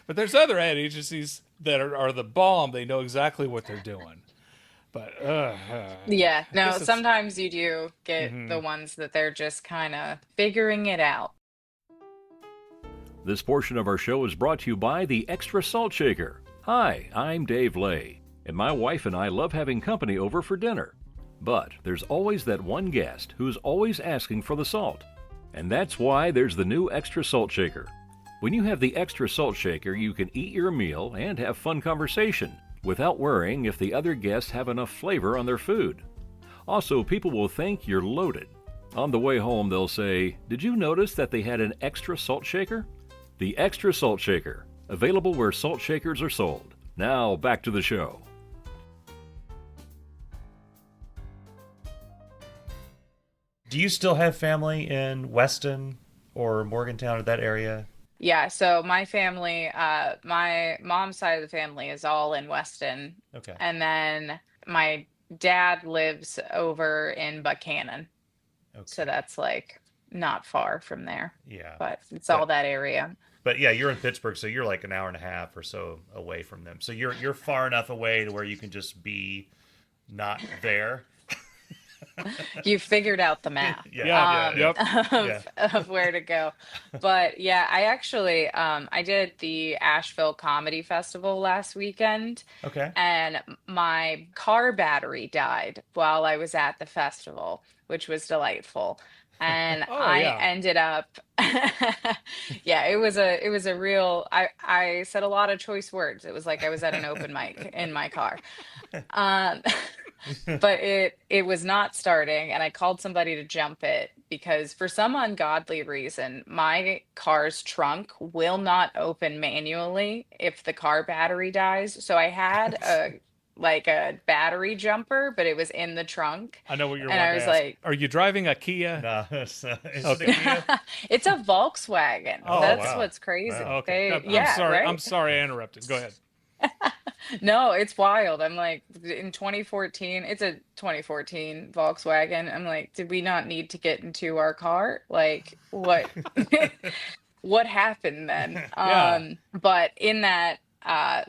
But there's other ad agencies that are the bomb. They know exactly what they're doing. But, yeah, no, this is- sometimes you do get the ones that they're just kind of figuring it out. This portion of our show is brought to you by the Extra Salt Shaker. Hi, I'm Dave Lay, and my wife and I love having company over for dinner. But there's always that one guest who's always asking for the salt. And that's why there's the new Extra Salt Shaker. When you have the Extra Salt Shaker, you can eat your meal and have fun conversation without worrying if the other guests have enough flavor on their food. Also, people will think you're loaded. On the way home, they'll say, "Did you notice that they had an Extra Salt Shaker?" The Extra Salt Shaker, available where salt shakers are sold. Now, back to the show. Do you still have family in Weston or Morgantown or that area? Yeah, so my family, my mom's side of the family is all in Weston. Okay. And then my dad lives over in Buchanan. Okay. So that's like not far from there. Yeah. But it's all that area. But yeah, you're in Pittsburgh, so you're like an hour and a half or so away from them. So you're far enough away to where you can just be not there. You've figured out the math of where to go. But yeah, I actually I did the Asheville Comedy Festival last weekend. Okay. And my car battery died while I was at the festival, which was delightful. And ended up yeah, it was a real I said a lot of choice words. It was like I was at an open mic in my car. But it was not starting, and I called somebody to jump it because for some ungodly reason, my car's trunk will not open manually if the car battery dies. So I had a battery jumper, but it was in the trunk. I know what you're and I was like, are you driving a Kia? No, it's okay. Okay. A Kia? it's a Volkswagen. Oh, That's wow. what's crazy. Wow. Okay. Yeah, I'm sorry. right? I'm sorry I interrupted. Go ahead. No, it's wild. I'm like, in 2014, it's a 2014 Volkswagen. I'm like, did we not need to get into our car? Like, what what happened then? Yeah. But in that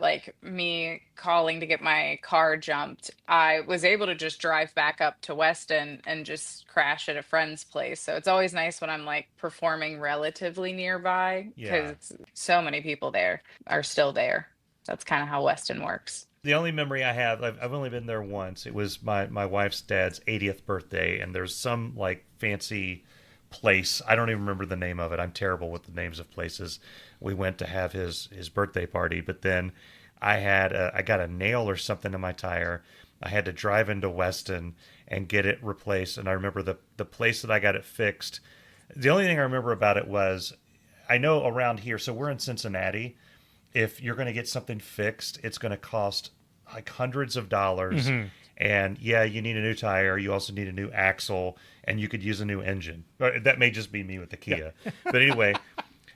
like me calling to get my car jumped, I was able to just drive back up to Weston and just crash at a friend's place. So it's always nice when I'm like performing relatively nearby because so many people there are still there. That's kind of how Weston works. The only memory I have, I've only been there once. It was my wife's dad's 80th birthday, and there's some like fancy place. I don't even remember the name of it. I'm terrible with the names of places. We went to have his birthday party, but then I got a nail or something in my tire. I had to drive into Weston and get it replaced. And I remember the place that I got it fixed, The only thing I remember about it was, I know around here, so we're in Cincinnati. If you're going to get something fixed, it's going to cost like hundreds of dollars. And yeah, you need a new tire. You also need a new axle, and you could use a new engine. That may just be me with the Kia. But anyway,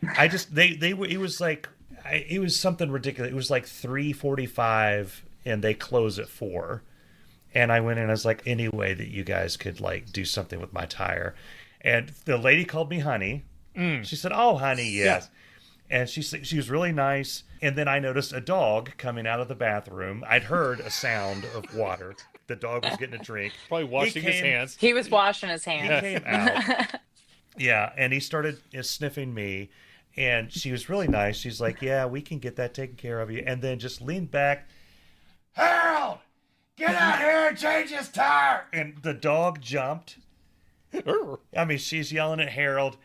it was like, it was something ridiculous. It was like 3:45, and they close at 4. And I went in, I was like, any way that you guys could like do something with my tire. And the lady called me honey. She said, "Oh, honey, yes." Yeah. And she was really nice. And then I noticed a dog coming out of the bathroom. I'd heard a sound of water. The dog was getting a drink. Probably washing his hands. He was washing his hands. He came out. Yeah, and he started sniffing me. And she was really nice. She's like, "Yeah, we can get that taken care of you." And then just leaned back. "Harold, get out here and change his tire." And the dog jumped. I mean, she's yelling at Harold.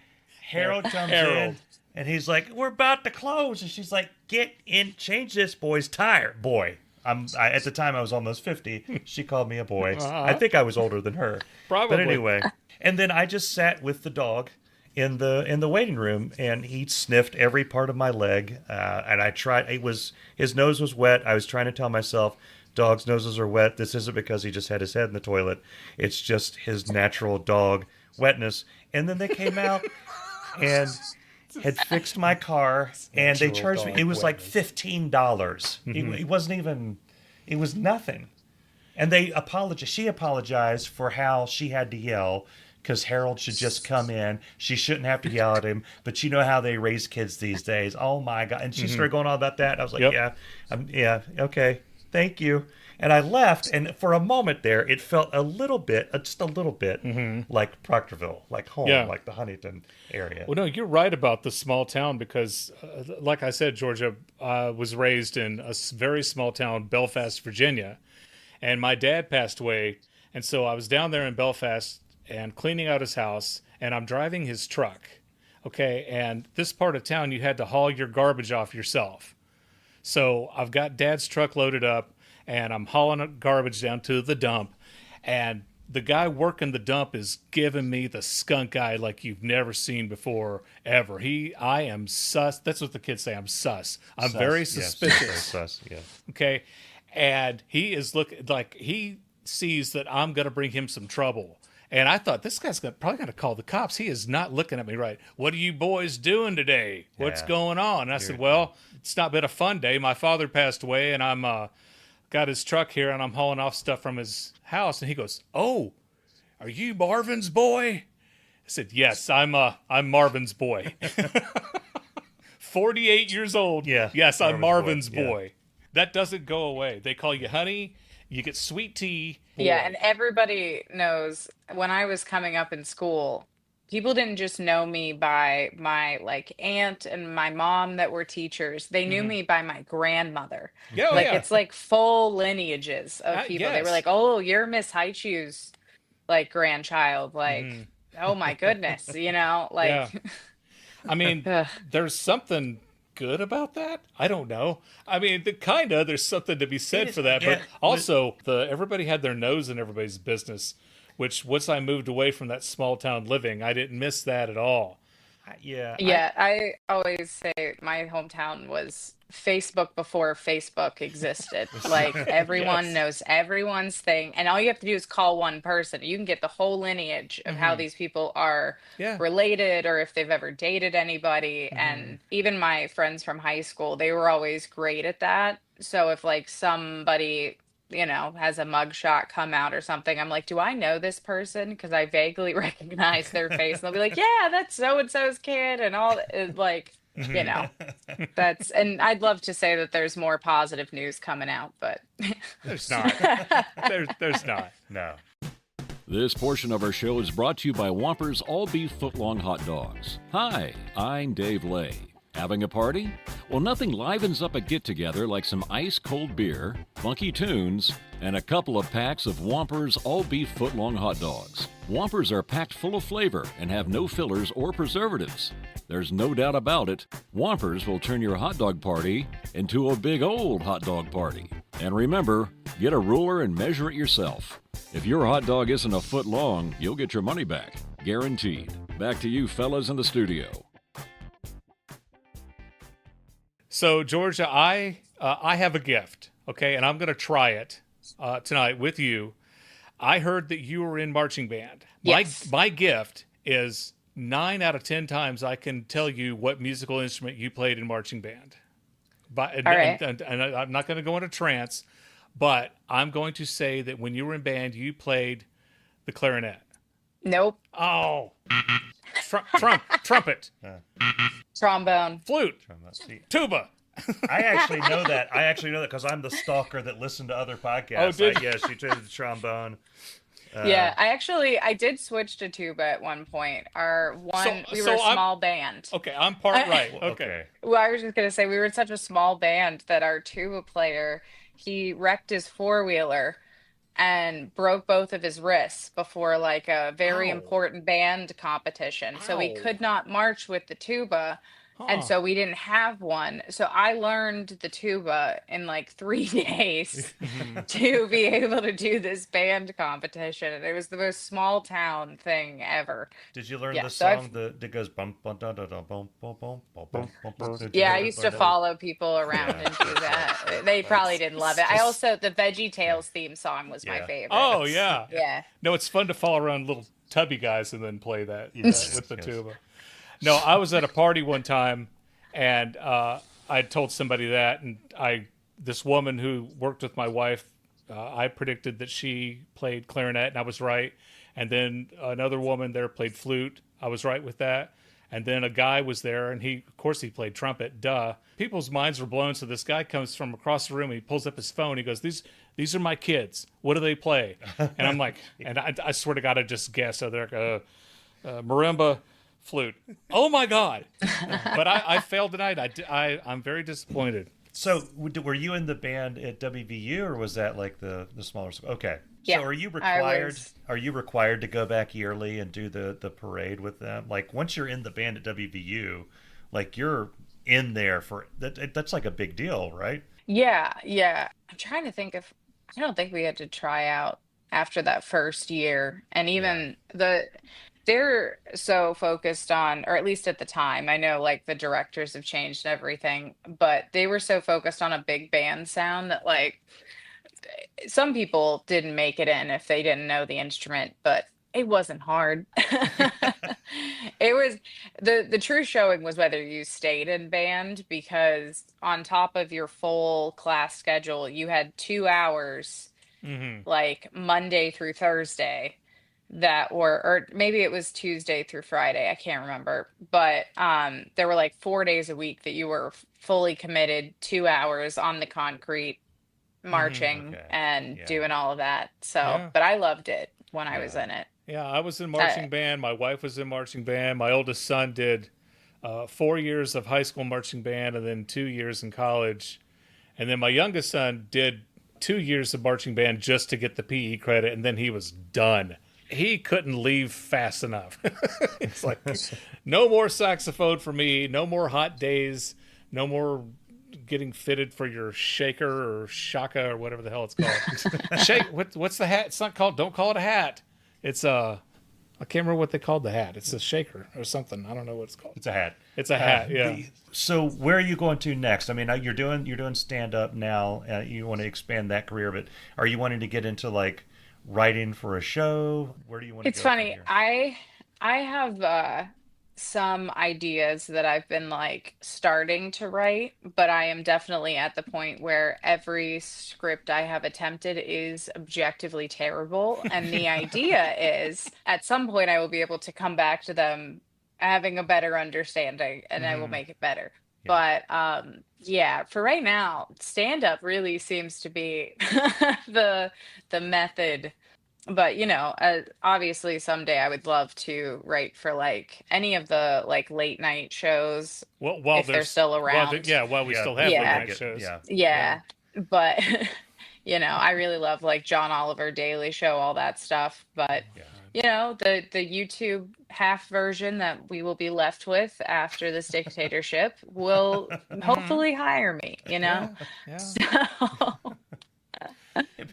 Harold comes in, and he's like, "We're about to close." And she's like, "Get in, change this boy's tire." Boy, at the time I was almost 50. She called me a boy. I think I was older than her. Probably. But anyway, and then I just sat with the dog in the waiting room, and he sniffed every part of my leg. And I tried. His nose was wet. I was trying to tell myself, dogs' noses are wet. This isn't because he just had his head in the toilet. It's just his natural dog wetness. And then they came out and had fixed my car, and they charged me. It was like $15. It wasn't even. It was nothing. And they apologized. She apologized for how she had to yell, because Harold should just come in. She shouldn't have to yell at him. But you know how they raise kids these days. Oh my God! And she started going on about that. I was like, yeah, okay. Thank you. And I left, and for a moment there, it felt a little bit, just a little bit, like Proctorville, like home, like the Huntington area. Well, no, you're right about the small town because, like I said, Georgia was raised in a very small town, Belfast, Virginia, and my dad passed away, and so I was down there in Belfast and cleaning out his house, and I'm driving his truck, okay, and this part of town, you had to haul your garbage off yourself. So I've got Dad's truck loaded up, and I'm hauling garbage down to the dump, and the guy working the dump is giving me the skunk eye like you've never seen before, ever. I am sus. That's what the kids say. I'm sus. I'm very suspicious. Yes, sus, yeah. Okay, and he is looking like he sees that I'm going to bring him some trouble. And I thought, this guy's probably going to call the cops. He is not looking at me right. "What are you boys doing today? What's going on?" And I said, "Well, it's not been a fun day. My father passed away, and I'm got his truck here, and I'm hauling off stuff from his house." And he goes, "Oh, are you Marvin's boy?" I said, "Yes, I'm Marvin's boy." 48 years old. Yeah. Yes, I'm Marvin's boy. boy. That doesn't go away. They call you honey. You get sweet tea. Boy. Yeah, and everybody knows when I was coming up in school, people didn't just know me by my like aunt and my mom that were teachers. They knew me by my grandmother. Yeah, it's like full lineages of people. Yes. They were like, "Oh, you're Miss Haichu's like grandchild." Like, oh my goodness, like. Yeah. I mean, there's something good about that. I don't know. I mean, there's something to be said for that. But also, everybody had their nose in everybody's business, which once I moved away from that small town living, I didn't miss that at all. I always say my hometown was Facebook before Facebook existed. Like everyone knows everyone's thing, and all you have to do is call one person. You can get the whole lineage of how these people are related, or if they've ever dated anybody. And even my friends from high school, they were always great at that. So if like somebody has a mugshot come out or something, I'm like, "Do I know this person?" Because I vaguely recognize their face. And they'll be like, "Yeah, that's so-and-so's kid," and all like, that's, and I'd love to say that there's more positive news coming out, but there's not. There's not. No. This portion of our show is brought to you by Whoppers All-Beef Footlong Hot Dogs. Hi, I'm Dave Lay. Having a party? Well, nothing livens up a get-together like some ice-cold beer, funky tunes, and a couple of packs of Whoppers All-Beef Footlong Hot Dogs. Whoppers are packed full of flavor and have no fillers or preservatives. There's no doubt about it, Whoppers will turn your hot dog party into a big old hot dog party. And remember, get a ruler and measure it yourself. If your hot dog isn't a foot long, you'll get your money back. Guaranteed. back to you fellas in the studio. So, Georgia, I have a gift, okay, and I'm going to try it tonight with you. I heard that you were in marching band. Yes. My gift is 9 out of 10 times I can tell you what musical instrument you played in marching band. But All right. and I'm not going to go into trance, but I'm going to say that when you were in band, you played the clarinet. Nope. Oh, trumpet, Trombone. flute, See, tuba. I actually know that. Because I'm the stalker that listened to other podcasts. Oh, did Yeah, she played the trombone. Yeah, I did switch to tuba at one point. We were a small band. Okay, I'm part right. Okay. Well, I was just gonna say we were in such a small band that our tuba player, he wrecked his four-wheeler and broke both of his wrists before like a very Ow. important band competition. So we Ow. could not march with the tuba. And Huh. so we didn't have one. So I learned the tuba in like 3 days to be able to do this band competition. And it was the most small town thing ever. Did you learn Yeah, the so I've- song that goes bum bum da da da bum bum bum bum bum bum bum? Did you Yeah, I learn used to that? follow people around and do that. They probably didn't love it. I also, the Veggie Tales theme song was my Yeah. favorite. Oh yeah. Yeah. No, it's fun to follow around little tubby guys and then play that with the yes. tuba. No, I was at a party one time, and I told somebody that, and this woman who worked with my wife, I predicted that she played clarinet, and I was right. And then another woman there played flute. I was right with that. And then a guy was there, and of course he played trumpet. Duh. People's minds were blown. So this guy comes from across the room. And he pulls up his phone. He goes, "These are my kids. What do they play?" And I'm like, and I swear to God, I just guessed. So they're like, marimba, flute. Oh my God! But I failed tonight. I'm very disappointed. So, were you in the band at WVU, or was that like the smaller? Okay. Yeah, So, are you I required? was- Are you required to go back yearly and do the parade with them? Like, once you're in the band at WVU, like you're in there for that. That's like a big deal, right? Yeah, yeah. I'm trying to think if I don't think we had to try out after that first year. And even they're so focused on, or at least at the time, I know like the directors have changed and everything, but they were so focused on a big band sound that like some people didn't make it in if they didn't know the instrument, but it wasn't hard. It was the true showing was whether you stayed in band, because on top of your full class schedule, you had 2 hours like Monday through Thursday that were, or maybe it was Tuesday through Friday, I can't remember, but there were like 4 days a week that you were fully committed, 2 hours on the concrete marching Okay. and Yeah. doing all of that. So, Yeah. but I loved it when I was in it. Yeah, I was in marching band. My wife was in marching band. My oldest son did 4 years of high school marching band and then 2 years in college. And then my youngest son did 2 years of marching band just to get the PE credit, and then he was done. He couldn't leave fast enough. It's like, no more saxophone for me, no more hot days, no more getting fitted for your shaker or shaka or whatever the hell it's called. What's the hat? It's not called, don't call it a hat. It's I can't remember what they called the hat. It's a shaker or something. I don't know what it's called. It's a hat. It's a hat, yeah. So, where are you going to next? I mean, you're doing stand up now. You want to expand that career, but are you wanting to get into like writing for a show? Where do you want to It's go from funny. here? I have some ideas that I've been like starting to write, but I am definitely at the point where every script I have attempted is objectively terrible. And the idea is at some point I will be able to come back to them having a better understanding and I will make it better. But yeah, for right now, stand up really seems to be the method. But obviously someday I would love to write for like any of the like late night shows Well, if they're still around. While we still have Yeah. late night shows. Yeah. Yeah, but I really love like John Oliver Daily Show, all that stuff. But the YouTube half version that we will be left with after this dictatorship will hopefully hire me. Yeah. So,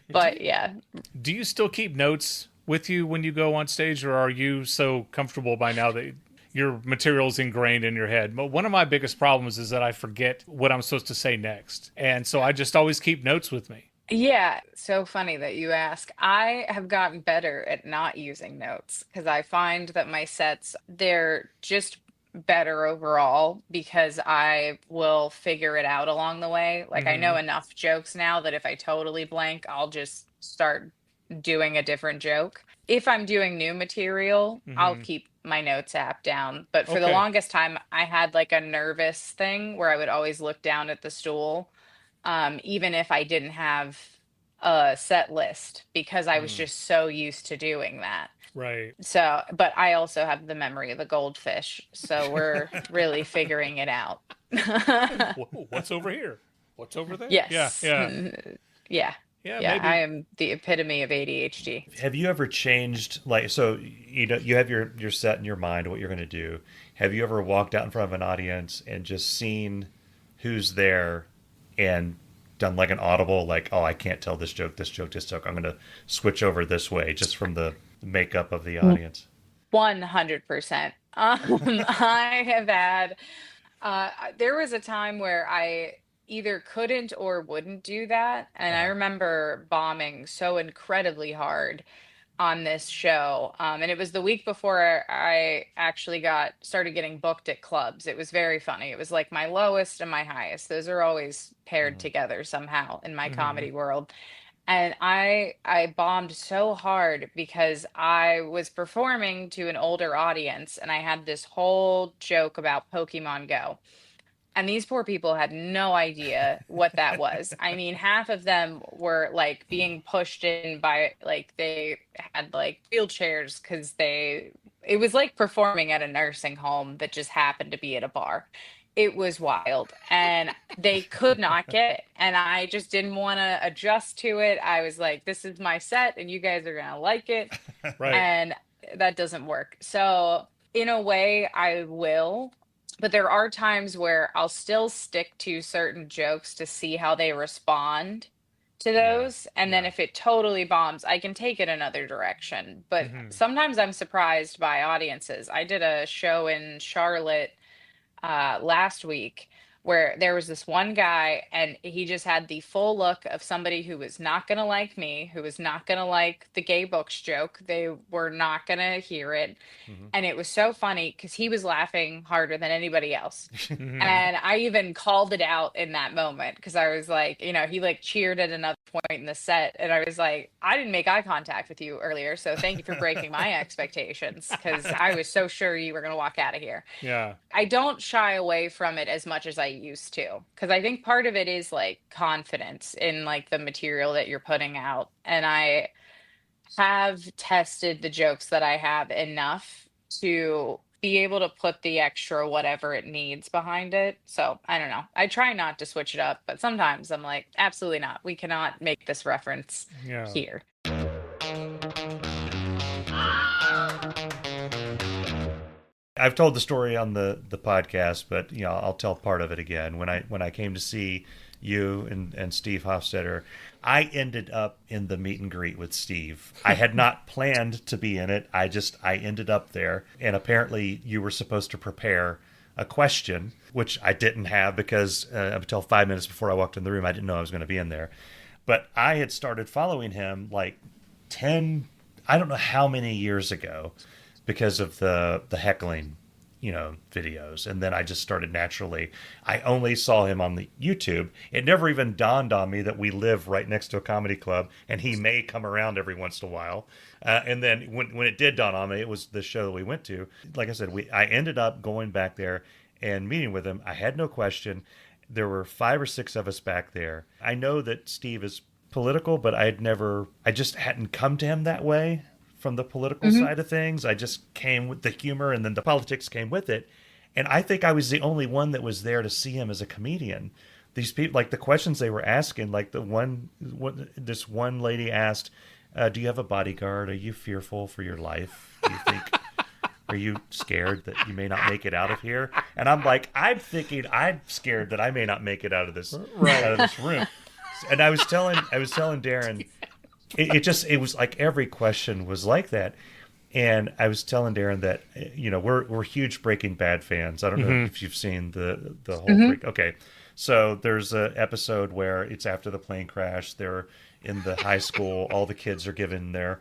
but yeah, Do you still keep notes with you when you go on stage, or are you so comfortable by now that your material's ingrained in your head? But one of my biggest problems is that I forget what I'm supposed to say next. And so I just always keep notes with me. Yeah, so funny that you ask. I have gotten better at not using notes because I find that my sets, they're just better overall because I will figure it out along the way. Like I know Hmm. enough jokes now that if I totally blank, I'll just start doing a different joke. If I'm doing new material, I'll Hmm. keep my notes app down. But for the Okay. longest time, I had like a nervous thing where I would always look down at the stool even if I didn't have a set list because I was Mm. just so used to doing that. Right. So, but I also have the memory of a goldfish. So we're really figuring it out. What's over here? What's over there? Yeah, Yes. yeah, Yeah. yeah. Yeah. I Maybe. am the epitome of ADHD. Have you ever changed, like, so you have your set in your mind what you're going to do? Have you ever walked out in front of an audience and just seen who's there and done like an audible, like, oh, I can't tell this joke, this joke, this joke, I'm going to switch over this way just from the makeup of the audience? 100%. I have had, there was a time where I either couldn't or wouldn't do that. And I Uh, remember bombing so incredibly hard on this show. And it was the week before I actually got started getting booked at clubs. It was very funny. It was like my lowest and my highest. Those are always paired mhm. together somehow in my Hmm. comedy world. And I bombed so hard because I was performing to an older audience and I had this whole joke about Pokemon Go. And these poor people had no idea what that was. I mean, half of them were like being pushed in by like they had like wheelchairs because it was like performing at a nursing home that just happened to be at a bar. It was wild and they could not get it. And I just didn't want to adjust to it. I was like, this is my set and you guys are going to like it. Right. And that doesn't work. So, in a way, I will. But there are times where I'll still stick to certain jokes to see how they respond to Yeah, those. And then yeah. if it totally bombs, I can take it another direction. But Hmm. sometimes I'm surprised by audiences. I did a show in Charlotte last week where there was this one guy and he just had the full look of somebody who was not going to like me, who was not going to like the gay books joke. They were not going to hear it. Hmm. And it was so funny because he was laughing harder than anybody else. Hmm. And I even called it out in that moment because I was like, he like cheered at another point in the set. And I was like, I didn't make eye contact with you earlier. So thank you for breaking my expectations because I was so sure you were going to walk out of here. Yeah. I don't shy away from it as much as I used to because I think part of it is like confidence in like the material that you're putting out. And I have tested the jokes that I have enough to be able to put the extra whatever it needs behind it. So I don't know. I try not to switch it up, but sometimes I'm like, absolutely not. We cannot make this reference Yeah. here. I've told the story on the podcast, but I'll tell part of it again. When I came to see you and Steve Hofstetter, I ended up in the meet and greet with Steve. I had not planned to be in it. I ended up there, and apparently you were supposed to prepare a question, which I didn't have because until 5 minutes before I walked in the room, I didn't know I was going to be in there. But I had started following him like 10, I don't know how many years ago, because of the heckling, videos. And then I just started naturally. I only saw him on the YouTube. It never even dawned on me that we live right next to a comedy club and he may come around every once in a while. And then when it did dawn on me, it was the show that we went to. Like I said, I ended up going back there and meeting with him. I had no question. There were 5 or 6 of us back there. I know that Steve is political, but I just hadn't come to him that way from the political Hmm. side of things. I just came with the humor and then the politics came with it. And I think I was the only one that was there to see him as a comedian. These people, like the questions they were asking, like this one lady asked, do you have a bodyguard? Are you fearful for your life? Do you think, are you scared that you may not make it out of here? And I'm like, I'm thinking I'm scared that I may not make it out of this Right. room. And I was telling Darin, It was like every question was like that. And I was telling Darin that, we're huge Breaking Bad fans. I don't know if you've seen the whole break. Okay. So there's an episode where it's after the plane crash. They're in the high school. All the kids are given their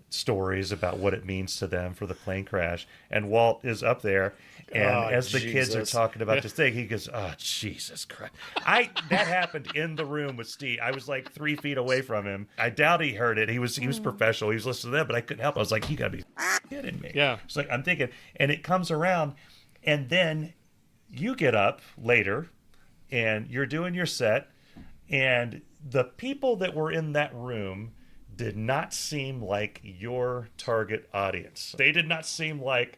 stories about what it means to them for the plane crash. And Walt is up there. And as the kids are talking about this thing, he goes, "Oh, Jesus Christ." That happened in the room with Steve. I was like 3 feet away from him. I doubt he heard it. He was professional. He was listening to them, but I couldn't help. I was like, "You got to be kidding me." Yeah. It's like, I'm thinking, and it comes around, and then you get up later, and you're doing your set, and the people that were in that room did not seem like your target audience. They did not seem like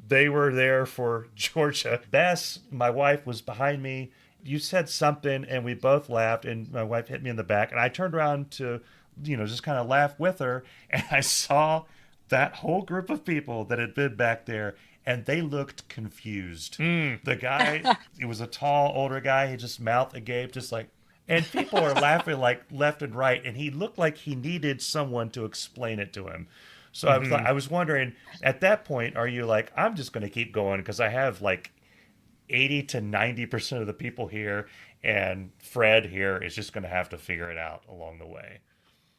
they were there for Georgia. Bess, my wife, was behind me. You said something, and we both laughed, and my wife hit me in the back, and I turned around to, just kind of laugh with her, and I saw that whole group of people that had been back there, and they looked confused. The guy, he was a tall, older guy. He just mouth agape, just like, and people are laughing like left and right, and he looked like he needed someone to explain it to him. So I was wondering, at that point, are you like, I'm just going to keep going because I have like 80 to 90% of the people here, and Fred here is just going to have to figure it out along the way?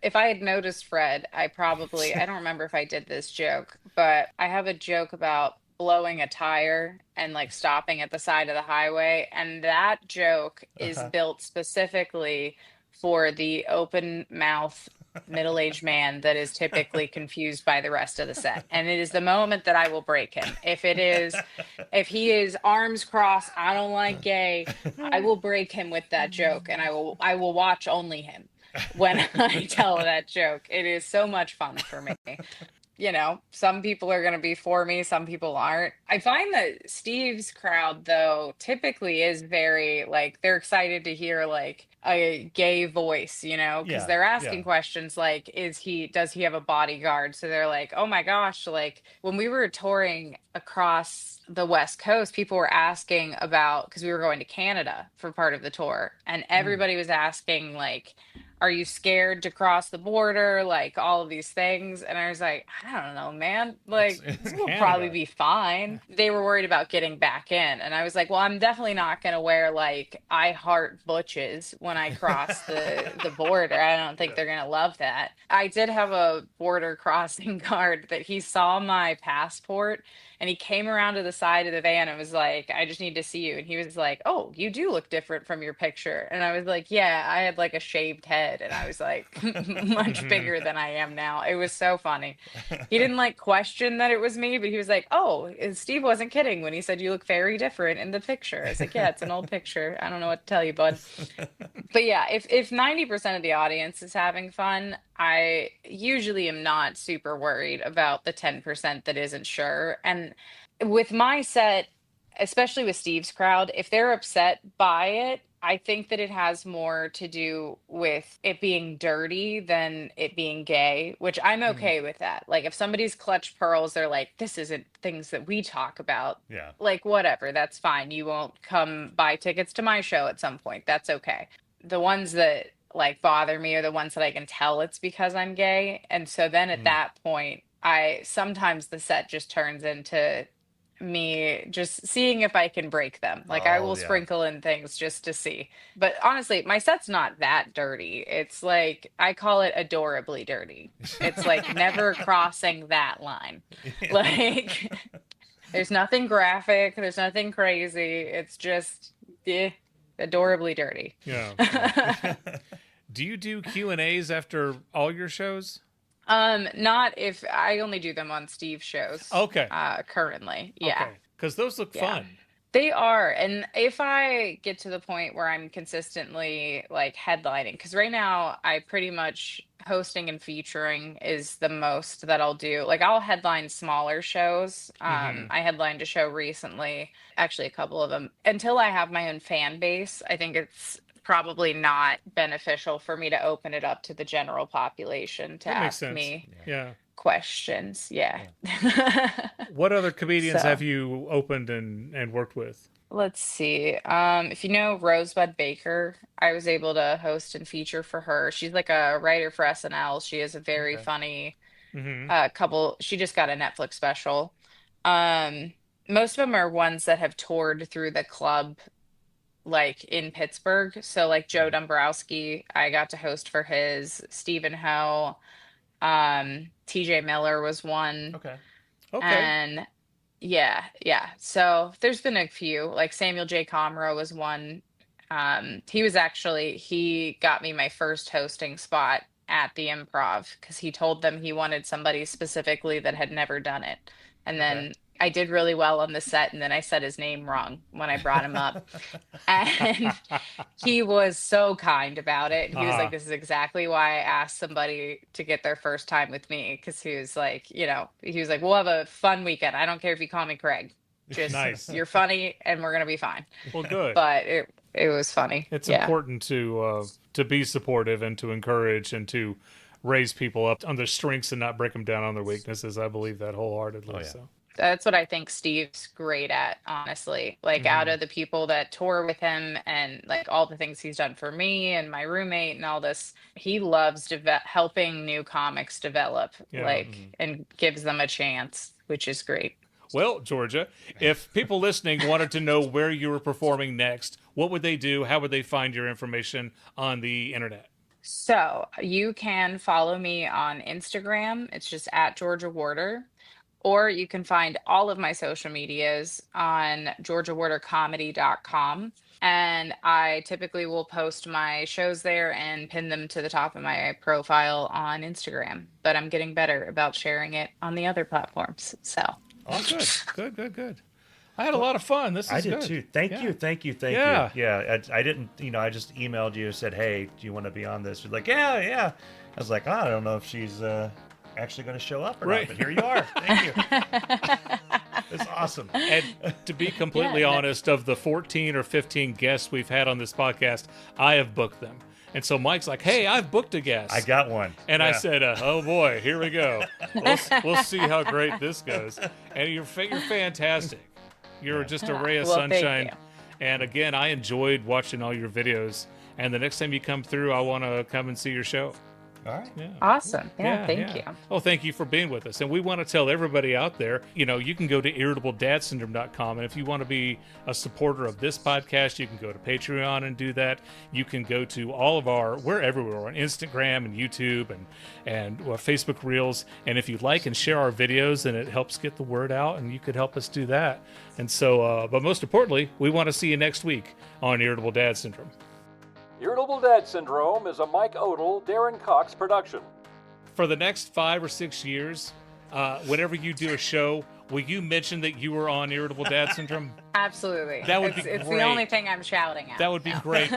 If I had noticed Fred, I don't remember if I did this joke, but I have a joke about blowing a tire and like stopping at the side of the highway. And that joke is built specifically for the open mouth middle-aged man that is typically confused by the rest of the set. And it is the moment that I will break him. If he is arms crossed, I don't like gay, I will break him with that joke, and I will watch only him when I tell that joke. It is so much fun for me. Some people are going to be for me, some people aren't. I find that Steve's crowd, though, typically is very, like, they're excited to hear, like, a gay voice, because they're asking questions like, does he have a bodyguard? So they're like, oh my gosh, like, when we were touring across the West Coast, people were asking about, because we were going to Canada for part of the tour, and everybody was asking, like, are you scared to cross the border? Like, all of these things. And I was like, I don't know, man. Like, this will probably be fine. They were worried about getting back in. And I was like, well, I'm definitely not going to wear, like, I heart butches when I cross the border. I don't think they're going to love that. I did have a border crossing guard that he saw my passport, and he came around to the side of the van and was like, I just need to see you. And he was like, oh, you do look different from your picture. And I was like, yeah, I had like a shaved head, and I was like much bigger than I am now. It was so funny. He didn't like question that it was me, but he was like, oh, Steve wasn't kidding when he said you look very different in the picture. I was like, yeah, it's an old picture. I don't know what to tell you, bud. But yeah, if 90% of the audience is having fun, I usually am not super worried about the 10% that isn't sure. And with my set, especially with Steve's crowd, if they're upset by it, I think that it has more to do with it being dirty than it being gay, which I'm okay with that. Like, if somebody's clutch pearls, they're like, this isn't things that we talk about. Yeah. Like, whatever, that's fine. You won't come buy tickets to my show at some point. That's okay. The ones that like bother me are the ones that I can tell it's because I'm gay. And so then at that point, sometimes the set just turns into me just seeing if I can break them. Like, I will sprinkle in things just to see. But honestly, my set's not that dirty. It's like, I call it adorably dirty. It's like never crossing that line. Like, there's nothing graphic, there's nothing crazy. It's just adorably dirty. Yeah. Do you do Q&As after all your shows? Not if I only do them on Steve's shows. Okay. Currently. Yeah. Okay. Because those look fun. They are. And if I get to the point where I'm consistently like headlining, because right now I pretty much hosting and featuring is the most that I'll do. Like, I'll headline smaller shows. I headlined a show recently, actually a couple of them. Until I have my own fan base, I think it's probably not beneficial for me to open it up to the general population to ask me questions. Yeah. What other comedians have you opened and worked with? Let's see. If you know Rosebud Baker, I was able to host and feature for her. She's like a writer for SNL. She is a very Okay. funny Hmm. couple. She just got a Netflix special. Um, Most of them are ones that have toured through the club, like in Pittsburgh. So like Joe Dombrowski, I got to host for his. Stephen Ho, TJ Miller was one. Okay. Okay. And yeah, yeah. So there's been a few. Like Samuel J. Comroe was one. He got me my first hosting spot at the Improv because he told them he wanted somebody specifically that had never done it. And Okay. then I did really well on the set, and then I said his name wrong when I brought him up. And he was so kind about it. He was Uh-huh. like, "This is exactly why I asked somebody to get their first time with me." Because he was like, "We'll have a fun weekend. I don't care if you call me Craig. Just Nice. you're funny, and we're gonna be fine." Well, good. But it was funny. It's Yeah. important to be supportive and to encourage and to raise people up on their strengths and not break them down on their weaknesses. I believe that wholeheartedly. Oh, yeah. So. That's what I think Steve's great at, honestly. Like out Mhm. of the people that tour with him and like all the things he's done for me and my roommate and all this, he loves helping new comics develop, Yeah. and gives them a chance, which is great. Well, Georgia, if people listening wanted to know where you were performing next, what would they do? How would they find your information on the internet? So you can follow me on Instagram. It's just at Georgia Warder. Or you can find all of my social medias on georgiawatercomedy.com. And I typically will post my shows there and pin them to the top of my profile on Instagram. But I'm getting better about sharing it on the other platforms. So, Oh, good. I had a lot of fun. This is I did good. too. Thank Yeah. you. Yeah. Yeah, I didn't, I just emailed you, said, hey, do you want to be on this? You're like, yeah, yeah. I was like, I don't know if she's actually going to show up or Right. not, but here you are. Thank you. It's awesome. And to be completely Yeah, no- honest, of the 14 or 15 guests we've had on this podcast, I have booked them. And so Mike's like, hey, I've booked a guest. I got one. And I Yeah. said, oh boy, here we go. We'll see how great this goes. And you're fantastic. You're just a ray of Well, thank sunshine. you. And again, I enjoyed watching all your videos. And the next time you come through, I want to come and see your show. All right. Yeah. Awesome. Yeah, thank you. Oh, thank you for being with us. And we want to tell everybody out there, you can go to irritabledadsyndrome.com. And if you want to be a supporter of this podcast, you can go to Patreon and do that. You can go to we're everywhere. We're on Instagram and YouTube and Facebook Reels. And if you like and share our videos, then it helps get the word out, and you could help us do that. And so, but most importantly, we want to see you next week on Irritable Dad Syndrome. Irritable Dad Syndrome is a Mike Odell, Darin Cox production. For the next 5 or 6 years, whenever you do a show, will you mention that you were on Irritable Dad Syndrome? Absolutely. That would be It's great. the only thing I'm shouting at. That would be great.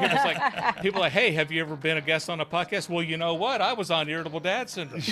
People are like, hey, have you ever been a guest on a podcast? Well, you know what? I was on Irritable Dad Syndrome.